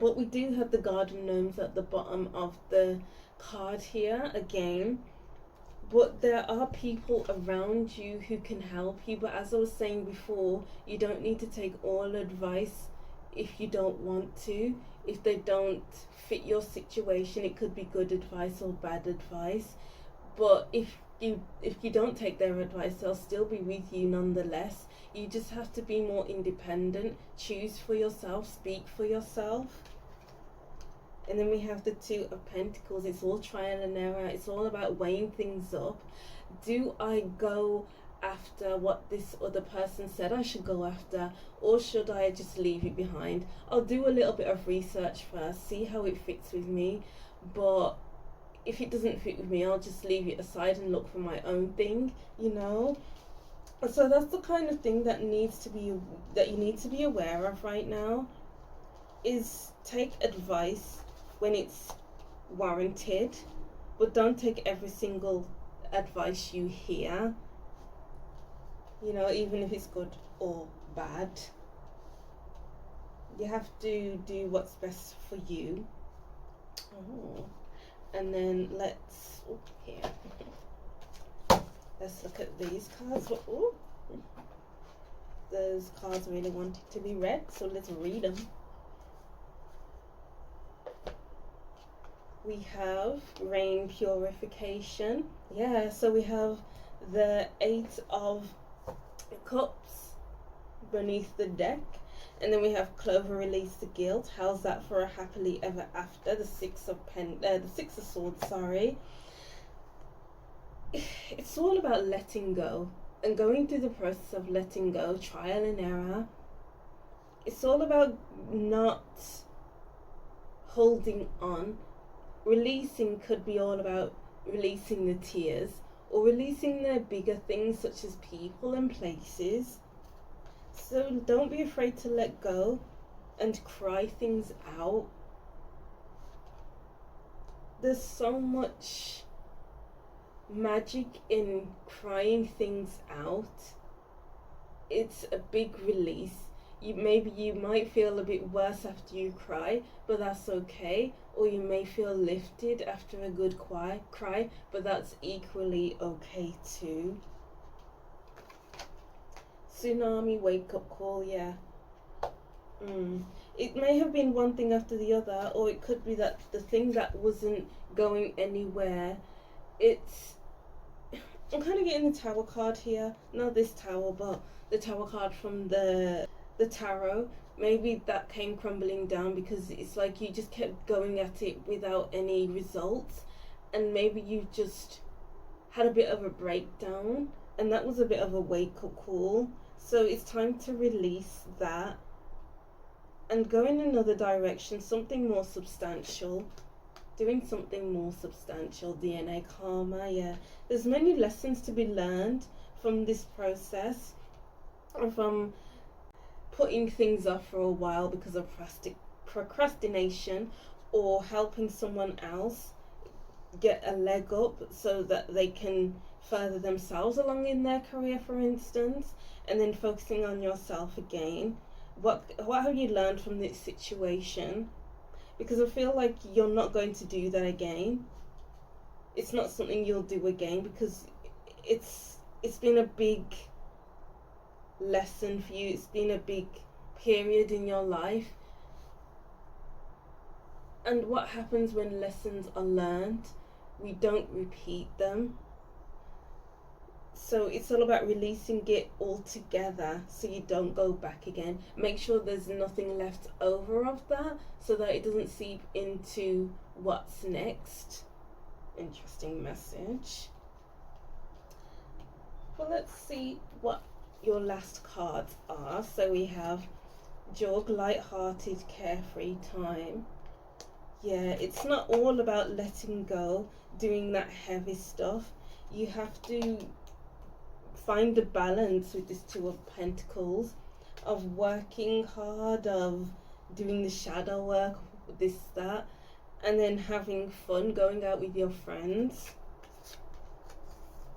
But we do have the garden gnomes at the bottom of the card here again. But there are people around you who can help you. But as I was saying before, you don't need to take all advice if you don't want to. If they don't fit your situation, it could be good advice or bad advice. But if you don't take their advice, they'll still be with you nonetheless. You just have to be more independent, choose for yourself, speak for yourself. And then we have the 2 of Pentacles. It's all trial and error. It's all about weighing things up. Do I go after what this other person said I should go after, or should I just leave it behind? I'll do a little bit of research first, see how it fits with me, but if it doesn't fit with me, I'll just leave it aside and look for my own thing, you know. So that's the kind of thing that you need to be aware of right now. Is take advice when it's warranted, but don't take every single advice you hear, you know, even if it's good or bad. You have to do what's best for you. And then let's look at these cards. Those cards really wanted to be read, so let's read them. We have rain purification. Yeah, so we have the 8 of Cups beneath the deck. And then we have Clover release the guilt. How's that for a happily ever after? The 6 of Swords, sorry. It's all about letting go and going through the process of letting go, trial and error. It's all about not holding on. Releasing could be all about releasing the tears or releasing the bigger things such as people and places. So don't be afraid to let go and cry things out. There's so much magic in crying things out. It's a big release. Maybe you might feel a bit worse after you cry, but that's okay. Or you may feel lifted after a good cry, but that's equally okay too. Tsunami wake up call, yeah. It may have been one thing after the other, or it could be that the thing that wasn't going anywhere, I'm kind of getting the Tower card here. Not this Tower, but the Tower card from the Tarot. Maybe that came crumbling down because it's like you just kept going at it without any results, and maybe you just had a bit of a breakdown, and that was a bit of a wake-up call. So it's time to release that and go in another direction, something more substantial. Doing something more substantial. DNA karma, yeah. There's many lessons to be learned from this process, or from putting things off for a while because of procrastination, or helping someone else get a leg up so that they can further themselves along in their career, for instance, and then focusing on yourself again. What have you learned from this situation? Because I feel like you're not going to do that again. It's not something you'll do again, because it's been a big lesson for you. It's been a big period in your life. And what happens when lessons are learned? We don't repeat them. So it's all about releasing it all together so you don't go back again. Make sure there's nothing left over of that so that it doesn't seep into what's next. Interesting message. Well, let's see what your last cards are. So we have jog, light-hearted, carefree time. Yeah, it's not all about letting go, doing that heavy stuff. You have to find a balance with this Two of Pentacles, of working hard, of doing the shadow work, this, that, and then having fun, going out with your friends,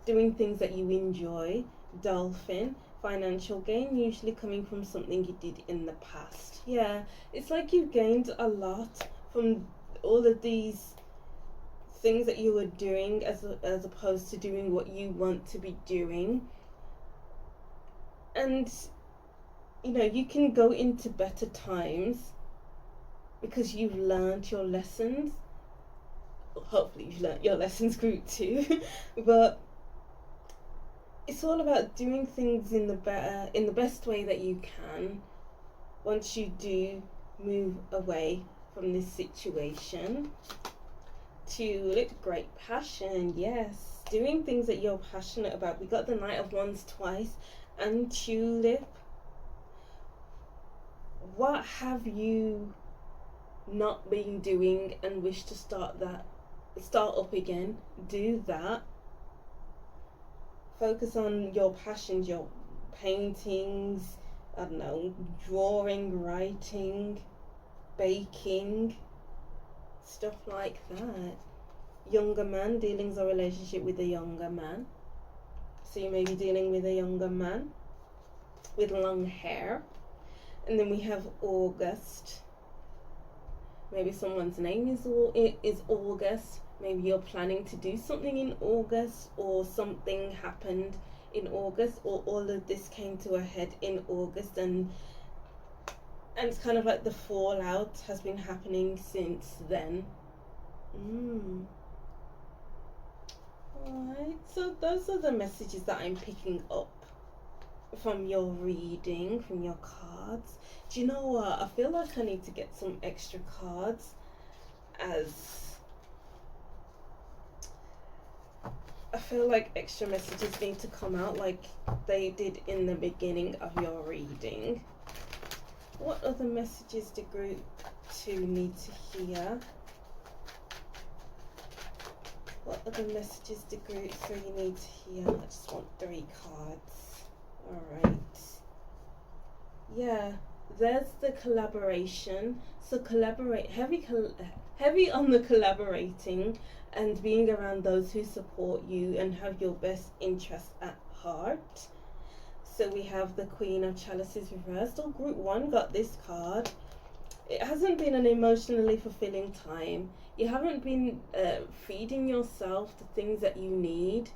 doing things that you enjoy. Dolphin, financial gain, usually coming from something you did in the past. Yeah, it's like you gained a lot from all of these things that you were doing as opposed to doing what you want to be doing. And you know, you can go into better times because you've learned your lessons. Hopefully you've learned your lessons, group 2. But it's all about doing things in the best way that you can once you do move away from this situation. Tulip, great passion. Yes, doing things that you're passionate about. We got the Knight of Wands twice, and Tulip. What have you not been doing and wish to start up again? Do that. Focus on your passions, your paintings, I don't know, drawing, writing, baking, stuff like that. Younger man, dealings or relationship with a younger man. So you may be dealing with a younger man with long hair. And then we have August. Maybe someone's name is August. Maybe you're planning to do something in August, or something happened in August, or all of this came to a head in August, and it's kind of like the fallout has been happening since then. Alright, so those are the messages that I'm picking up from your reading, from your cards. Do you know what? I feel like I need to get some extra cards, as I feel like extra messages need to come out like they did in the beginning of your reading. What other messages do group 2 need to hear? What other messages do group 3 need to hear? I just want 3 cards. Alright. Yeah, there's the collaboration. So collaborate, heavy on the collaborating and being around those who support you and have your best interest at heart. So we have the Queen of Chalices reversed. Or group 1 got this card. It hasn't been an emotionally fulfilling time. You haven't been feeding yourself the things that you need.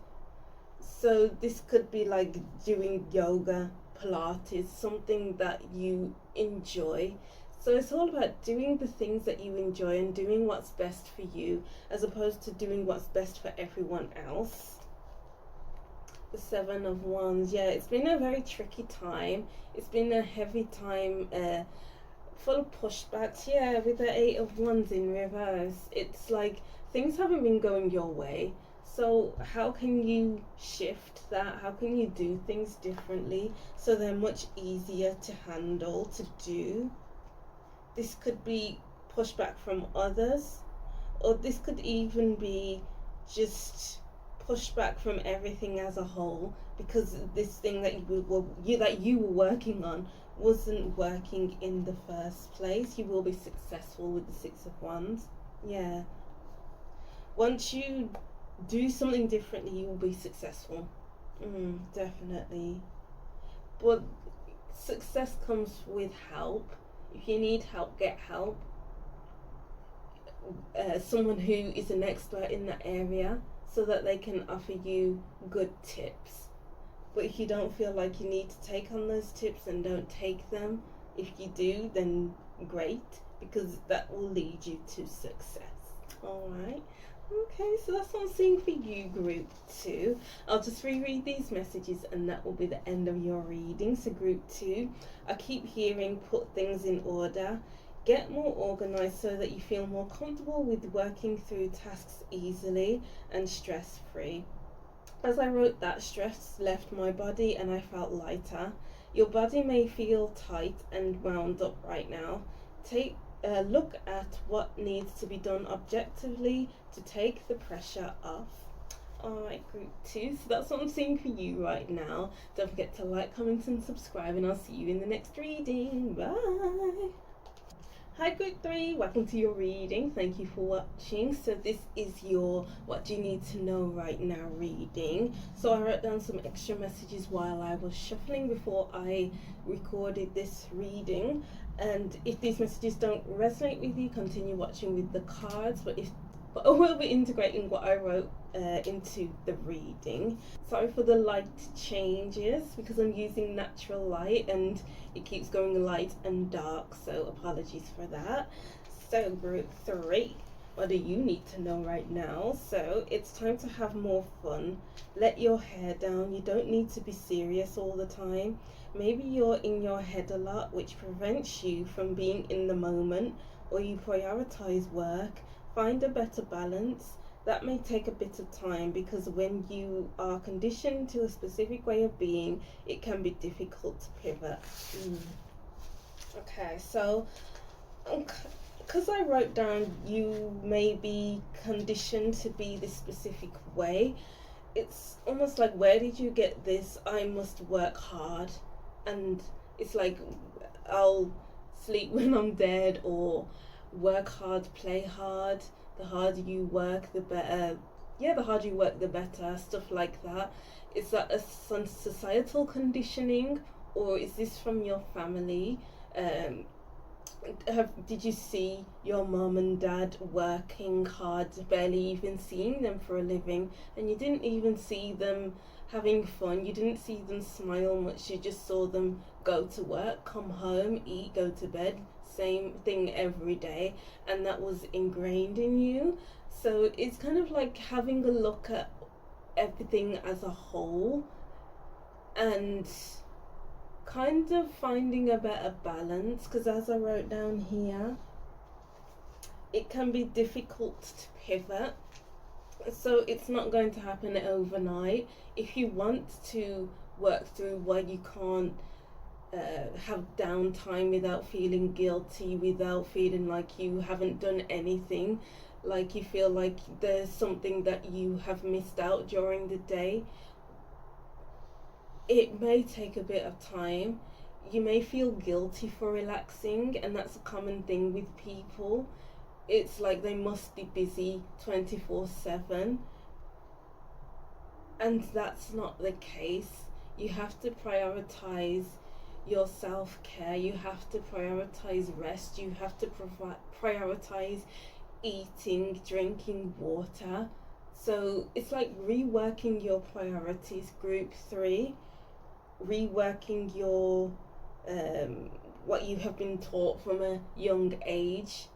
So this could be like doing yoga, Pilates, something that you enjoy. So it's all about doing the things that you enjoy and doing what's best for you, as opposed to doing what's best for everyone else. The 7 of Wands. Yeah, it's been a very tricky time. It's been a heavy time, full of pushbacks. Yeah, with the 8 of Wands in reverse. It's like things haven't been going your way. So how can you shift that? How can you do things differently so they're much easier to handle, to do? This could be pushback from others, or this could even be just pushback from everything as a whole, because this thing that you were working on wasn't working in the first place, you will be successful with the Six of Wands. Yeah. Once you do something differently, you will be successful. Definitely. But success comes with help. If you need help, get help. Someone who is an expert in that area so that they can offer you good tips. But if you don't feel like you need to take on those tips, then don't take them. If you do, then great, because that will lead you to success. Alright. Okay, so that's what I'm seeing for you, group 2. I'll just reread these messages and that will be the end of your reading. So group 2, I keep hearing put things in order. Get more organized so that you feel more comfortable with working through tasks easily and stress-free. As I wrote that, stress left my body and I felt lighter. Your body may feel tight and wound up right now. Take a look at what needs to be done objectively to take the pressure off. Alright, group 2, so that's what I'm seeing for you right now. Don't forget to like, comment and subscribe, and I'll see you in the next reading. Bye! Hi group 3, welcome to your reading. Thank you for watching. So this is your what do you need to know right now reading. So I wrote down some extra messages while I was shuffling before I recorded this reading, and if these messages don't resonate with you, continue watching with the cards, but I will be integrating what I wrote into the reading. Sorry for the light changes because I'm using natural light and it keeps going light and dark, so apologies for that. So group 3, what do you need to know right now? So it's time to have more fun. Let your hair down. You don't need to be serious all the time. Maybe you're in your head a lot, which prevents you from being in the moment, or you prioritize work. Find a better balance. That may take a bit of time because when you are conditioned to a specific way of being, it can be difficult to pivot. Okay, so because I wrote down you may be conditioned to be this specific way, it's almost like, where did you get this I must work hard? And it's like, I'll sleep when I'm dead, or work hard, play hard. The harder you work, the better. Yeah, the harder you work, the better. Stuff like that. Is that a societal conditioning, or is this from your family? Did you see your mom and dad working hard, barely even seeing them for a living, and you didn't even see them having fun? You didn't see them smile much. You just saw them go to work, come home, eat, go to bed, same thing every day, and that was ingrained in you. So it's kind of like having a look at everything as a whole and kind of finding a better balance, because as I wrote down here, it can be difficult to pivot, so it's not going to happen overnight. If you want to work through why you can't have downtime without feeling guilty, without feeling like you haven't done anything, like you feel like there's something that you have missed out during the day, it may take a bit of time. You may feel guilty for relaxing, and that's a common thing with people. It's like they must be busy 24/7, and that's not the case. You have to prioritize your self-care, you have to prioritize rest, you have to prioritize eating, drinking water. So it's like reworking your priorities, group 3, reworking your what you have been taught from a young age,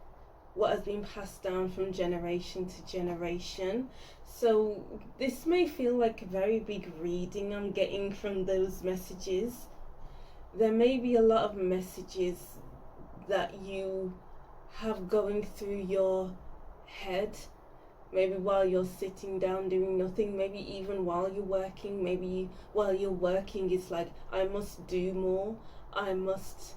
what has been passed down from generation to generation. So this may feel like a very big reading I'm getting from those messages. There may be a lot of messages that you have going through your head, maybe while you're sitting down doing nothing, maybe even while you're working. Maybe while you're working it's like, I must do more, I must,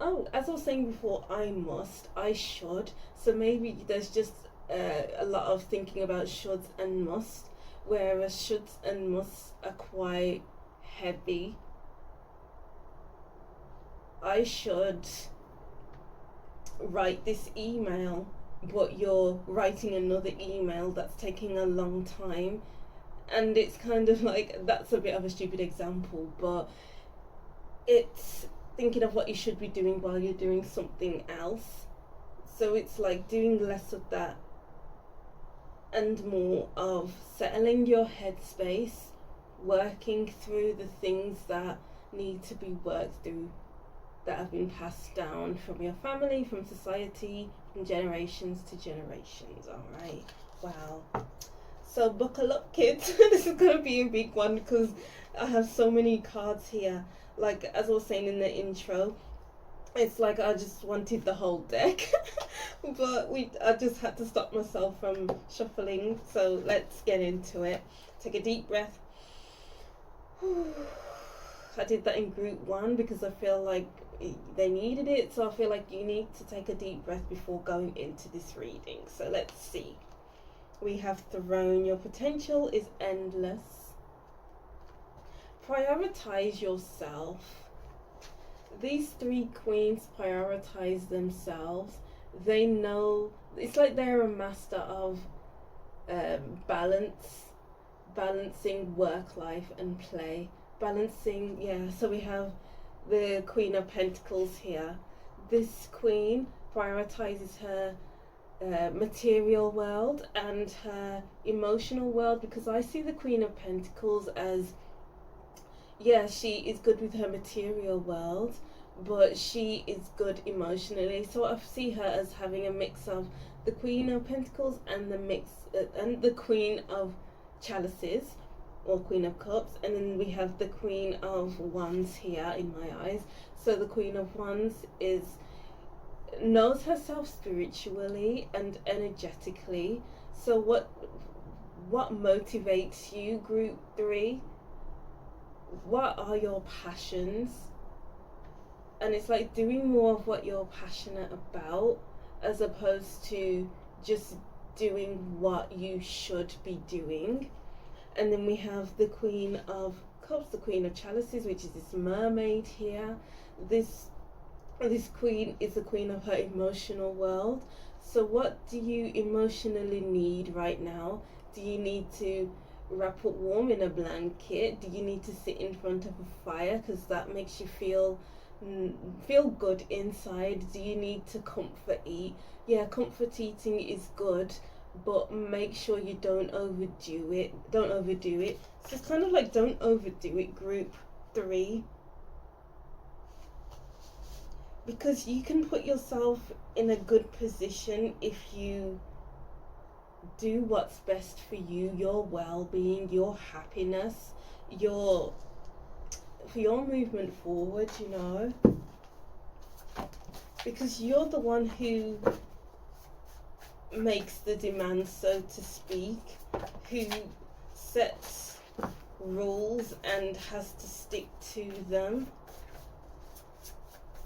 oh, as I was saying before, I should. So maybe there's just a lot of thinking about shoulds and must, whereas shoulds and musts are quite heavy. I should write this email, but you're writing another email that's taking a long time. And it's kind of like, that's a bit of a stupid example, but it's thinking of what you should be doing while you're doing something else. So it's like doing less of that and more of settling your headspace, working through the things that need to be worked through, that have been passed down from your family, from society, from generations to generations. All right, wow. So buckle up, kids. This is gonna be a big one because I have so many cards here. Like, as I was saying in the intro, it's like I just wanted the whole deck. But I just had to stop myself from shuffling. So let's get into it. Take a deep breath. I did that in group 1 because I feel like they needed it. So I feel like you need to take a deep breath before going into this reading. So let's see. We have Throne. Your potential is endless. Prioritize yourself. These 3 queens prioritize themselves. They know, it's like they're a master of balancing work life and play. Balancing, yeah. So we have the Queen of Pentacles here. This queen prioritizes her material world and her emotional world, because I see the Queen of Pentacles as, yeah, she is good with her material world, but she is good emotionally. So I see her as having a mix of the Queen of Pentacles and the Queen of Chalices, or Queen of Cups, and then we have the Queen of Wands here in my eyes. So the Queen of Wands knows herself spiritually and energetically. So what motivates you, group 3? What are your passions? And it's like doing more of what you're passionate about, as opposed to just doing what you should be doing. And then we have the Queen of Cups, the Queen of Chalices, which is this mermaid here. This queen is the queen of her emotional world. So what do you emotionally need right now? Do you need to wrap up warm in a blanket? Do you need to sit in front of a fire because that makes you feel good inside? Do you need to comfort eat? Yeah, comfort eating is good, but make sure you don't overdo it. So it's kind of like, don't overdo it, group 3. Because you can put yourself in a good position if you do what's best for you, your well-being, your happiness, for your movement forward, you know. Because you're the one who makes the demands, so to speak, who sets rules and has to stick to them.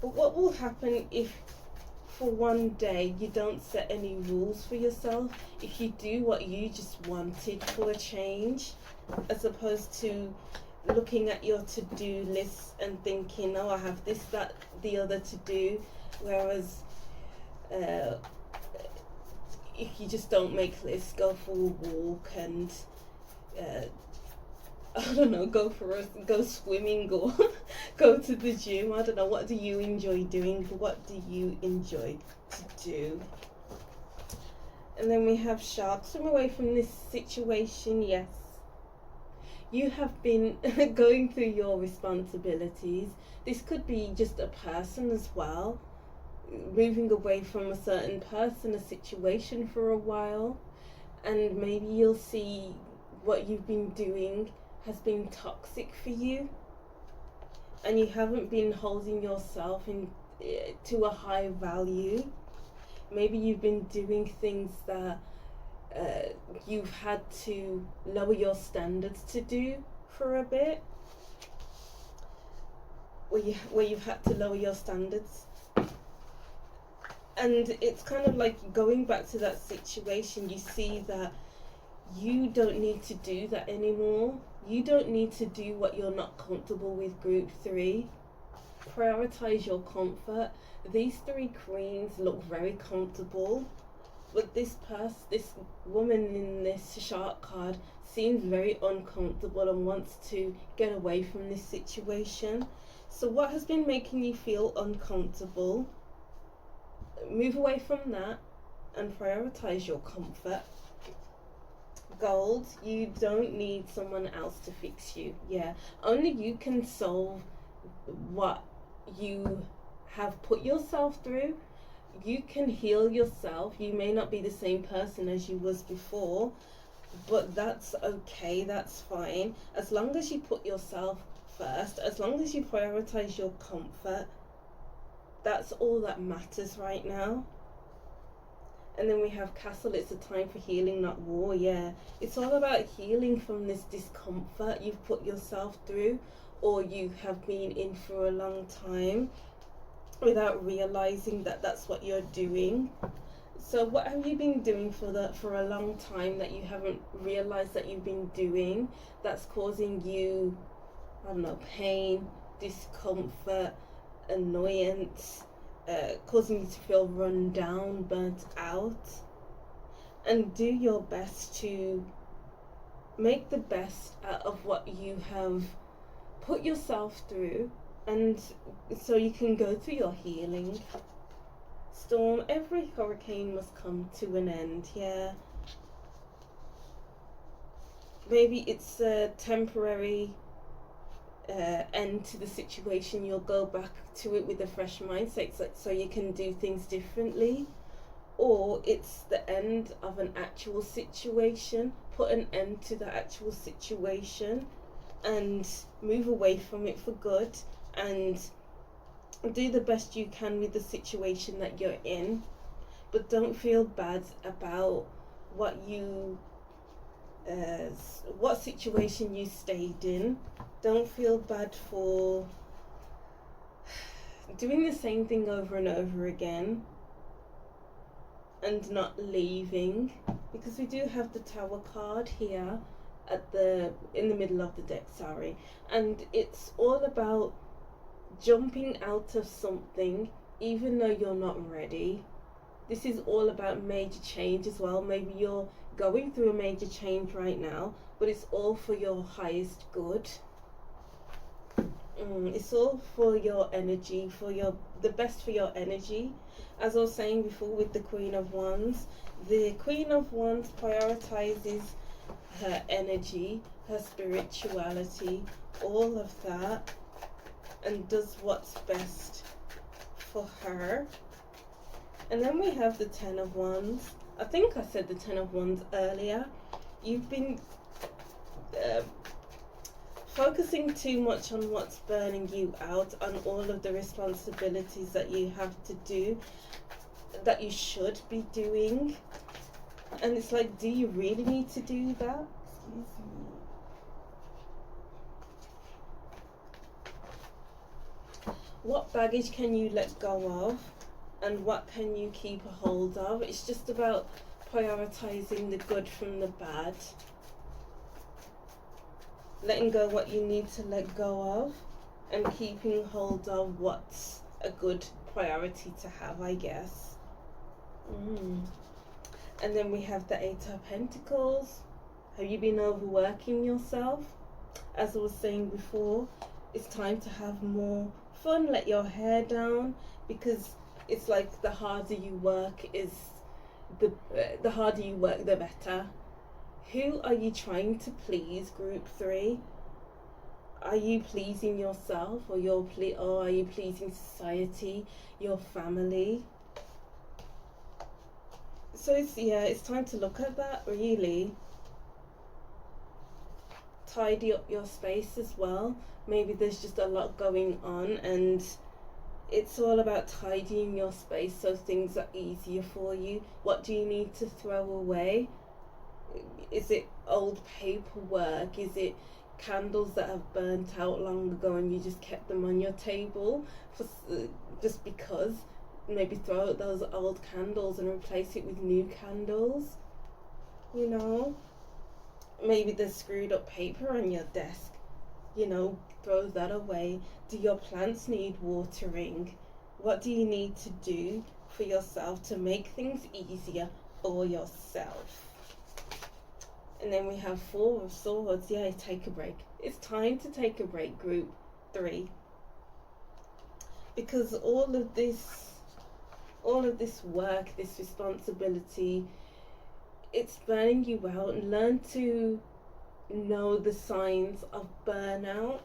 But what will happen if for one day you don't set any rules for yourself? If you do what you just wanted for a change, as opposed to looking at your to-do list and thinking, oh, I have this, that, the other to do. Whereas if you just don't make lists, go for a walk and I don't know, go swimming or go to the gym. I don't know, what do you enjoy doing? What do you enjoy to do? And then we have Shark. Swim away from this situation. Yes, you have been going through your responsibilities. This could be just a person as well, moving away from a certain person, a situation for a while, and maybe you'll see what you've been doing has been toxic for you, and you haven't been holding yourself to a high value. Maybe you've been doing things that you've had to lower your standards to do for a bit, where you've had to lower your standards. And it's kind of like going back to that situation. You see that you don't need to do that anymore. You don't need to do what you're not comfortable with, group 3. Prioritize your comfort. These three queens look very comfortable, but this woman in this shark card seems very uncomfortable and wants to get away from this situation. So what has been making you feel uncomfortable? Move away from that and prioritize your comfort. Gold, you don't need someone else to fix you. Yeah, only you can solve what you have put yourself through. You can heal yourself. You may not be the same person as you was before, but that's okay, that's fine. As long as you put yourself first, as long as you prioritize your comfort, that's all that matters right now. And then we have Castle. It's a time for healing, not war. Yeah, it's all about healing from this discomfort you've put yourself through, or you have been in for a long time without realizing that that's what you're doing. So what have you been doing for a long time that you haven't realized that you've been doing, that's causing you, I don't know, pain, discomfort, annoyance, causing you to feel run down, burnt out? And do your best to make the best out of what you have put yourself through, and so you can go through your healing. Storm, every hurricane must come to an end. Yeah, maybe it's a temporary end to the situation. You'll go back to it with a fresh mindset, so you can do things differently. Or it's the end of an actual situation. Put an end to the actual situation and move away from it for good, and do the best you can with the situation that you're in. But don't feel bad about what situation you stayed in. Don't feel bad for doing the same thing over and over again and not leaving, because we do have the Tower card here in the middle of the deck, sorry, and it's all about jumping out of something even though you're not ready. This is all about major change as well. Maybe you're going through a major change right now, but it's all for your highest good. It's all for your energy, the best for your energy. As I was saying before with the Queen of Wands, the Queen of Wands prioritizes her energy, her spirituality, all of that, and does what's best for her. And then we have the Ten of Wands. I think I said the Ten of Wands earlier. You've been focusing too much on what's burning you out, on all of the responsibilities that you have to do, that you should be doing. And it's like, do you really need to do that? Excuse me. What baggage can you let go of, and what can you keep a hold of? It's just about prioritizing the good from the bad. Letting go what you need to let go of, and keeping hold of what's a good priority to have, I guess. And then we have the Eight of Pentacles. Have you been overworking yourself? As I was saying before, it's time to have more fun. Let your hair down, because it's like the harder you work the harder you work, the better. Who are you trying to please, Group 3? Are you pleasing yourself, or are you pleasing society, your family? So it's time to look at that, really. Tidy up your space as well. Maybe there's just a lot going on, and it's all about tidying your space so things are easier for you. What do you need to throw away? Is it old paperwork? Is it candles that have burnt out long ago and you just kept them on your table just because? Maybe throw out those old candles and replace it with new candles. You know, maybe there's screwed up paper on your desk. throw that away. Do your plants need watering? What do you need to do for yourself to make things easier for yourself? And then we have Four of Swords. Yeah, take a break. It's time to take a break, group 3. Because all of this work, this responsibility, it's burning you out. And learn to know the signs of burnout,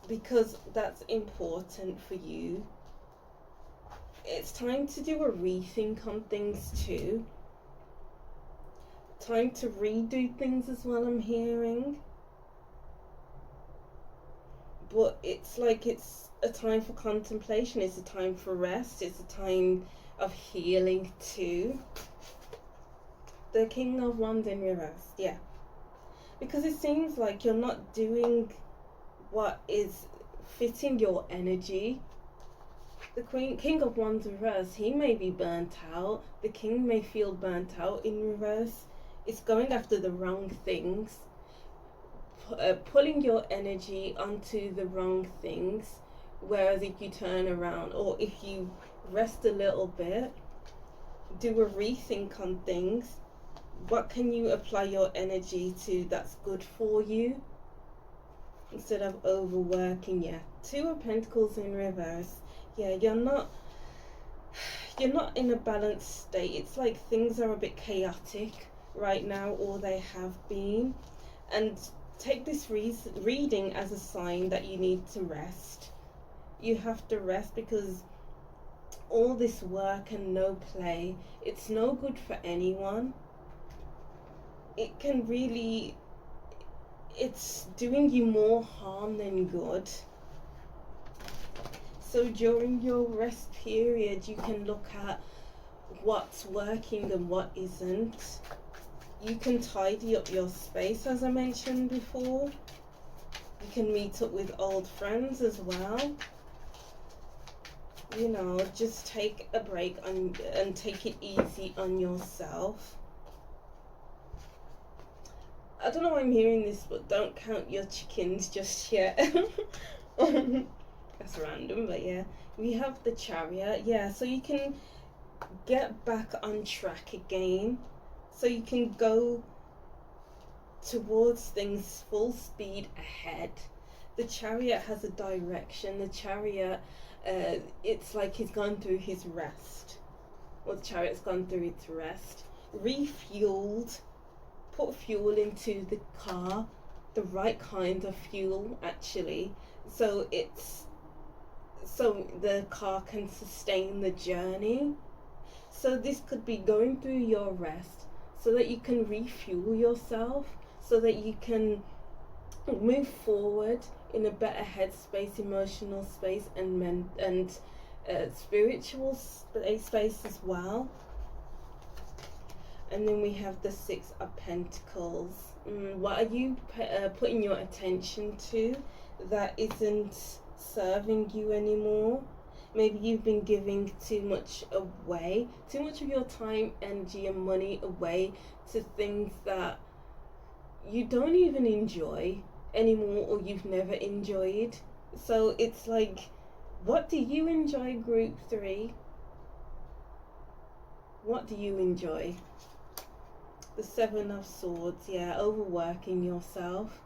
because that's important for you. It's time to do a rethink on things too. Time to redo things as well, I'm hearing. But it's like it's a time for contemplation, it's a time for rest, it's a time of healing too. The King of Wands in reverse, yeah. Because it seems like you're not doing what is fitting your energy. The King of Wands in reverse, he may be burnt out. The King may feel burnt out in reverse. It's going after the wrong things, pulling your energy onto the wrong things. Whereas if you turn around, or if you rest a little bit, do a rethink on things, what can you apply your energy to that's good for you, instead of overworking? Yeah, Two of Pentacles in reverse. Yeah, you're not in a balanced state. It's like things are a bit chaotic right now, or they have been. And take this reading as a sign that you need to rest. You have to rest, because all this work and no play, it's no good for anyone. It can really, it's doing you more harm than good. So during your rest period, you can look at what's working and what isn't. You can tidy up your space, as I mentioned before. You can meet up with old friends as well. Just take a break and take it easy on yourself. I don't know why I'm hearing this, but don't count your chickens just yet. That's random, but yeah. We have the Chariot. Yeah, so you can get back on track again. So you can go towards things full speed ahead. The Chariot has a direction. The Chariot, it's like he's gone through his rest. Well, the Chariot's gone through its rest. Refueled. Put fuel into the car. The right kind of fuel, actually. So the car can sustain the journey. So this could be going through your rest, so that you can refuel yourself, so that you can move forward in a better headspace, emotional space, and spiritual space as well. And then we have the Six of Pentacles. What are you putting your attention to that isn't serving you anymore? Maybe you've been giving too much away, too much of your time, energy, and money away to things that you don't even enjoy anymore, or you've never enjoyed. So it's like, what do you enjoy, group 3? What do you enjoy? The Seven of Swords. Yeah, overworking yourself.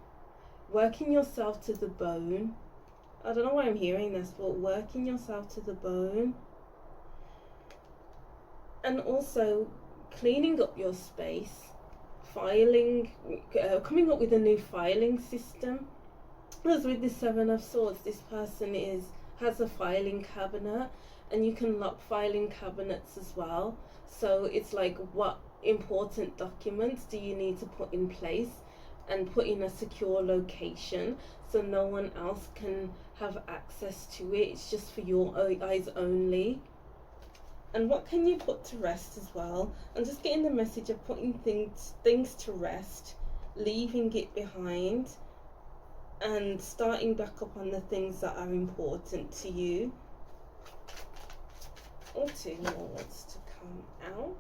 Working yourself to the bone. I don't know why I'm hearing this, but working yourself to the bone. And also cleaning up your space, filing, coming up with a new filing system. Because with the Seven of Swords, this person has a filing cabinet, and you can lock filing cabinets as well. So it's like, what important documents do you need to put in place and put in a secure location, so no one else can have access to it? It's just for your eyes only. And what can you put to rest as well? I'm just getting the message of putting things to rest, leaving it behind, and starting back up on the things that are important to you. Or two more wants to come out.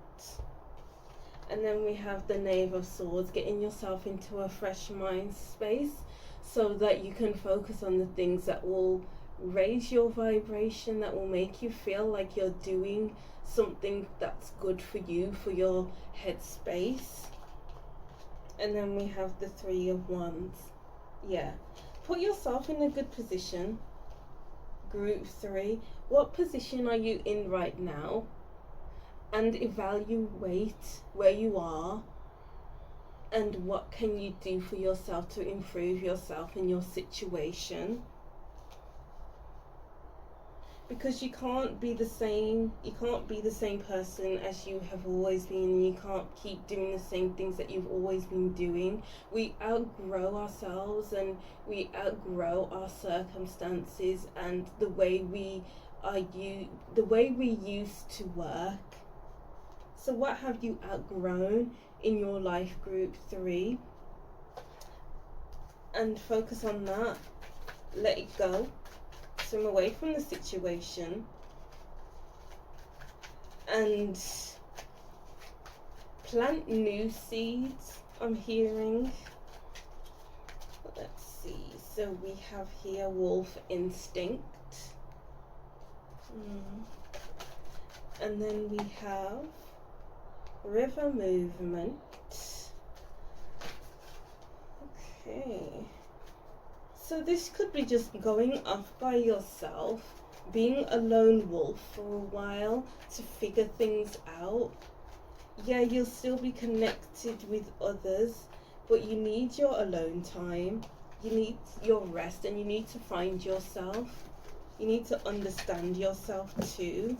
And then we have the Knave of Swords, getting yourself into a fresh mind space so that you can focus on the things that will raise your vibration, that will make you feel like you're doing something that's good for you, for your headspace. And then we have the Three of Wands. Yeah, put yourself in a good position. Group 3, what position are you in right now? And evaluate where you are and what can you do for yourself to improve yourself in your situation. Because you can't be the same person as you have always been, and you can't keep doing the same things that you've always been doing. We outgrow ourselves and we outgrow our circumstances and the way we used to work. So what have you outgrown in your life, Group 3? And focus on that. Let it go. Swim away from the situation. And plant new seeds, I'm hearing. Let's see. So we have here Wolf Instinct. And then we have River Movement. Okay. So this could be just going off by yourself, being a lone wolf for a while to figure things out. Yeah, you'll still be connected with others, but you need your alone time. You need your rest, and you need to find yourself. You need to understand yourself too.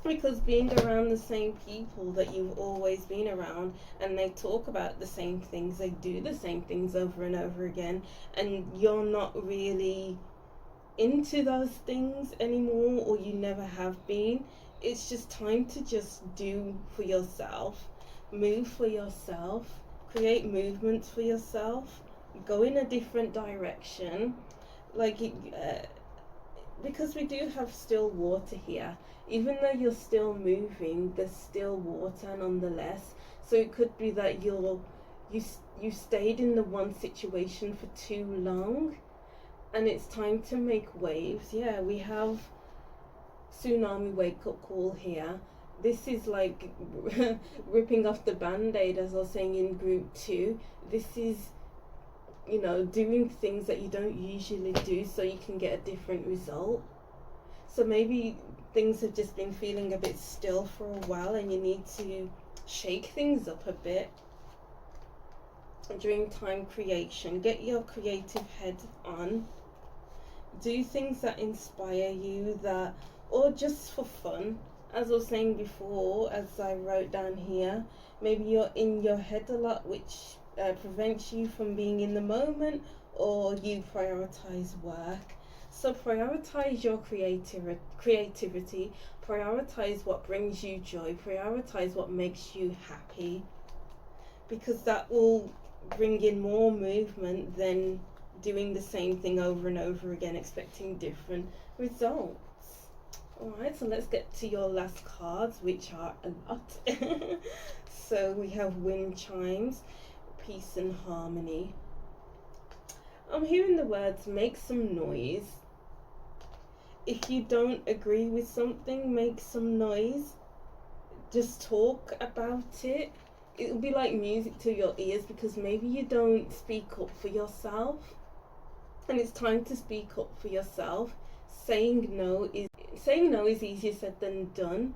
Because being around the same people that you've always been around, and they talk about the same things, they do the same things over and over again, and you're not really into those things anymore, or you never have been, it's just time to just do for yourself, move for yourself, create movements for yourself, go in a different direction. Because we do have still water here. Even though you're still moving, there's still water nonetheless. So it could be that you stayed in the one situation for too long, and it's time to make waves. Yeah, we have tsunami wake up call here. This is like ripping off the band-aid, as I was saying in Group 2. This is, doing things that you don't usually do so you can get a different result. So maybe things have just been feeling a bit still for a while, and you need to shake things up a bit. Dreamtime creation. Get your creative head on. Do things that inspire you, or just for fun. As I was saying before, as I wrote down here, maybe you're in your head a lot, which prevents you from being in the moment, or you prioritize work. So prioritize your creativity, prioritize what brings you joy, prioritize what makes you happy, because that will bring in more movement than doing the same thing over and over again, expecting different results. Alright, so let's get to your last cards, which are a lot. So we have Wind Chimes, Peace and Harmony. I'm hearing the words make some noise. If you don't agree with something, make some noise. Just talk about it. It will be like music to your ears, because maybe you don't speak up for yourself, and it's time to speak up for yourself. Saying no is easier said than done,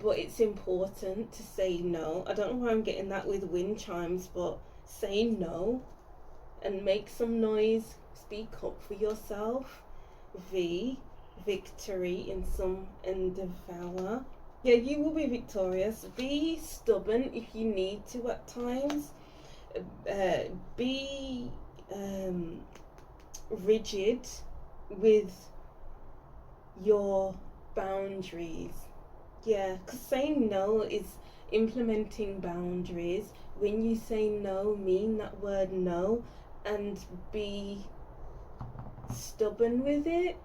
but it's important to say no. I don't know why I'm getting that with wind chimes, but say no and make some noise. Speak up for yourself. Victory and devour. Yeah, you will be victorious. Be stubborn if you need to at times. Be rigid with your boundaries. Yeah, because saying no is implementing boundaries. When you say no, mean that word no, and be stubborn with it.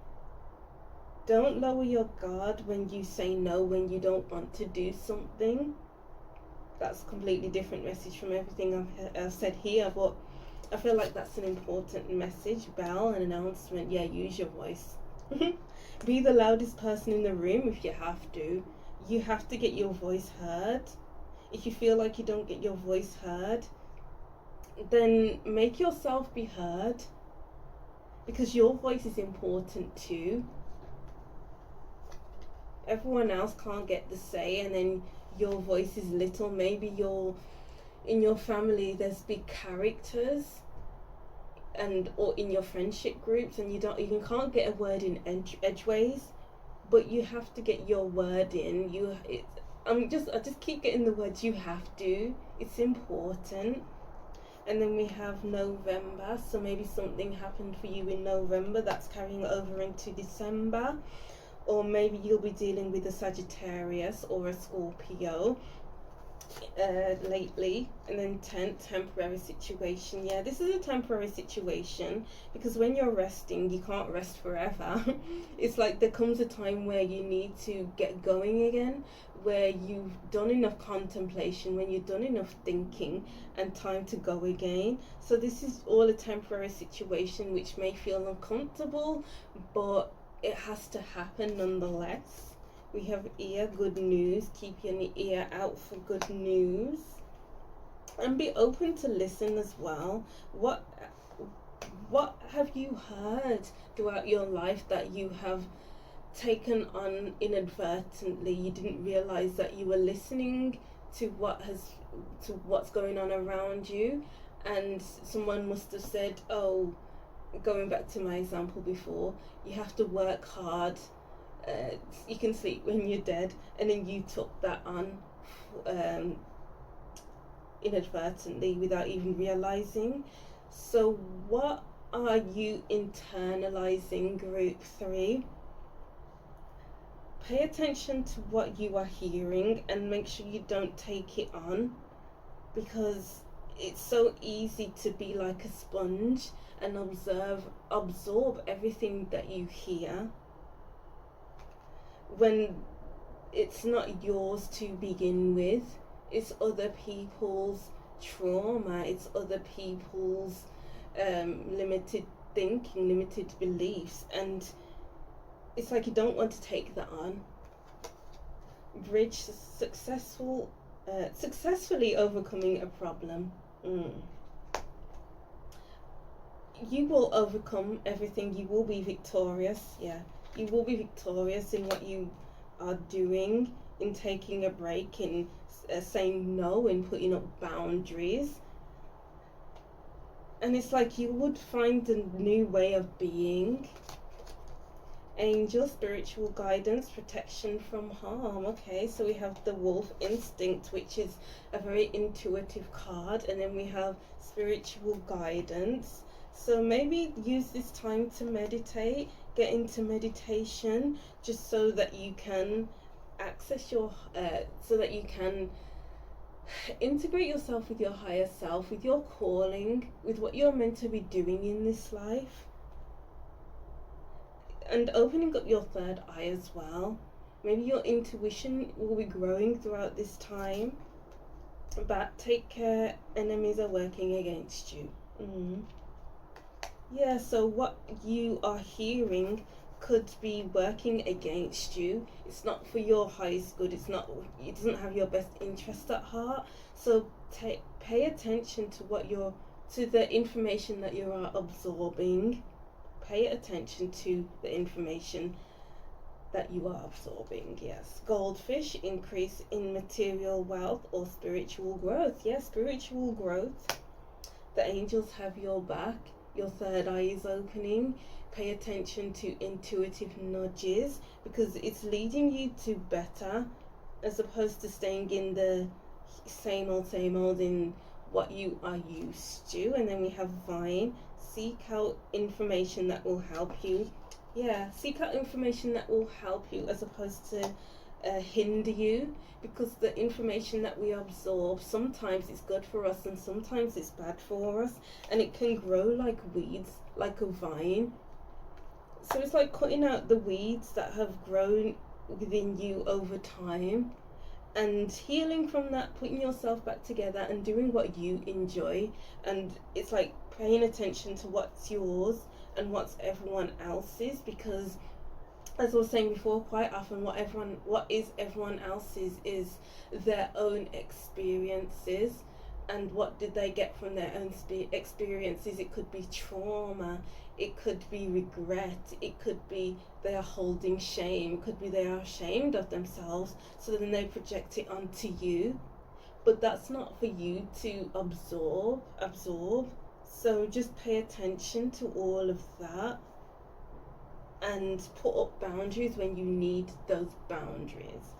Don't lower your guard when you say no, when you don't want to do something. that's a completely different message from everything I've said here, but I feel like that's an important message. Bell, an announcement. Yeah, use your voice. Be the loudest person in the room if you have to. You have to get your voice heard. If you feel like you don't get your voice heard, then make yourself be heard, because your voice is important too. Everyone else can't get the say, and then your voice is little. Maybe in your family there's big characters, and or in your friendship groups, and you can't get a word in edgeways, but you have to get your word in. I just keep getting the words you have to. It's important. And then we have November, so maybe something happened for you in November that's carrying over into December, or maybe you'll be dealing with a Sagittarius or a Scorpio lately. And then 10, temporary situation. Yeah, this is a temporary situation, because when you're resting, you can't rest forever. It's like there comes a time where you need to get going again, where you've done enough contemplation, when you've done enough thinking, and time to go again. So this is all a temporary situation which may feel uncomfortable, but it has to happen nonetheless. We have ear, good news. Keep your ear out for good news, and be open to listen as well. What have you heard throughout your life that you have taken on inadvertently? You didn't realize that you were listening to what's going on around you, and someone must have said, oh, going back to my example before, you have to work hard, you can sleep when you're dead, and then you took that on inadvertently without even realizing. So what are you internalizing, group 3? Pay attention to what you are hearing and make sure you don't take it on, because it's so easy to be like a sponge and absorb everything that you hear, when it's not yours to begin with. It's other people's trauma, it's other people's limited thinking, limited beliefs, and it's like you don't want to take that on. Bridge, successfully overcoming a problem. You will overcome everything. You will be victorious. Yeah, you will be victorious in what you are doing, in taking a break, in saying no, in putting up boundaries. And it's like you would find a new way of being. Angel, spiritual guidance, protection from harm. Okay, so we have the wolf instinct, which is a very intuitive card, and then we have spiritual guidance. So maybe use this time to meditate, get into meditation, just so that you can access your, so that you can integrate yourself with your higher self, with your calling, with what you're meant to be doing in this life. And opening up your third eye as well. Maybe your intuition will be growing throughout this time. But take care, enemies are working against you. Yeah, so what you are hearing could be working against you. It's not for your highest good. It doesn't have your best interest at heart. So pay attention to the information that you are absorbing. Pay attention to the information that you are absorbing. Yes. Goldfish, increase in material wealth or spiritual growth. Yes, spiritual growth. The angels have your back. Your third eye is opening. Pay attention to intuitive nudges, because it's leading you to better, as opposed to staying in the same old in what you are used to. And then we have vine. Seek out information that will help you. Yeah, seek out information that will help you, as opposed to hinder you, because the information that we absorb, sometimes it's good for us and sometimes it's bad for us, and it can grow like weeds, like a vine. So it's like cutting out the weeds that have grown within you over time, and healing from that, putting yourself back together and doing what you enjoy. And it's like paying attention to what's yours and what's everyone else's, because as I was saying before, quite often what is everyone else's is their own experiences. And what did they get from their own experiences? It could be trauma, it could be regret, it could be they are holding shame, it could be they are ashamed of themselves, so then they project it onto you. But that's not for you to absorb. So just pay attention to all of that and put up boundaries when you need those boundaries.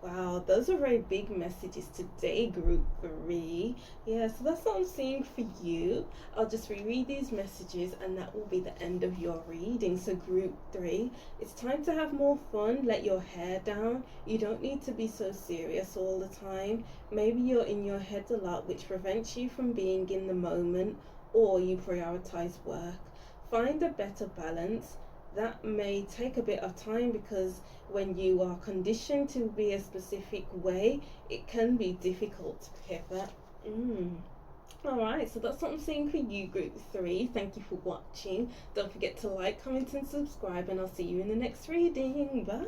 Wow, those are very big messages today, group 3. Yeah, so that's what I'm seeing for you. I'll just reread these messages and that will be the end of your reading. So group 3, it's time to have more fun. Let your hair down. You don't need to be so serious all the time. Maybe you're in your head a lot, which prevents you from being in the moment, or you prioritize work. Find a better balance. That may take a bit of time, because when you are conditioned to be a specific way, it can be difficult to pivot. Alright, so that's what I'm saying for you, group 3. Thank you for watching. Don't forget to like, comment and subscribe, and I'll see you in the next reading. Bye.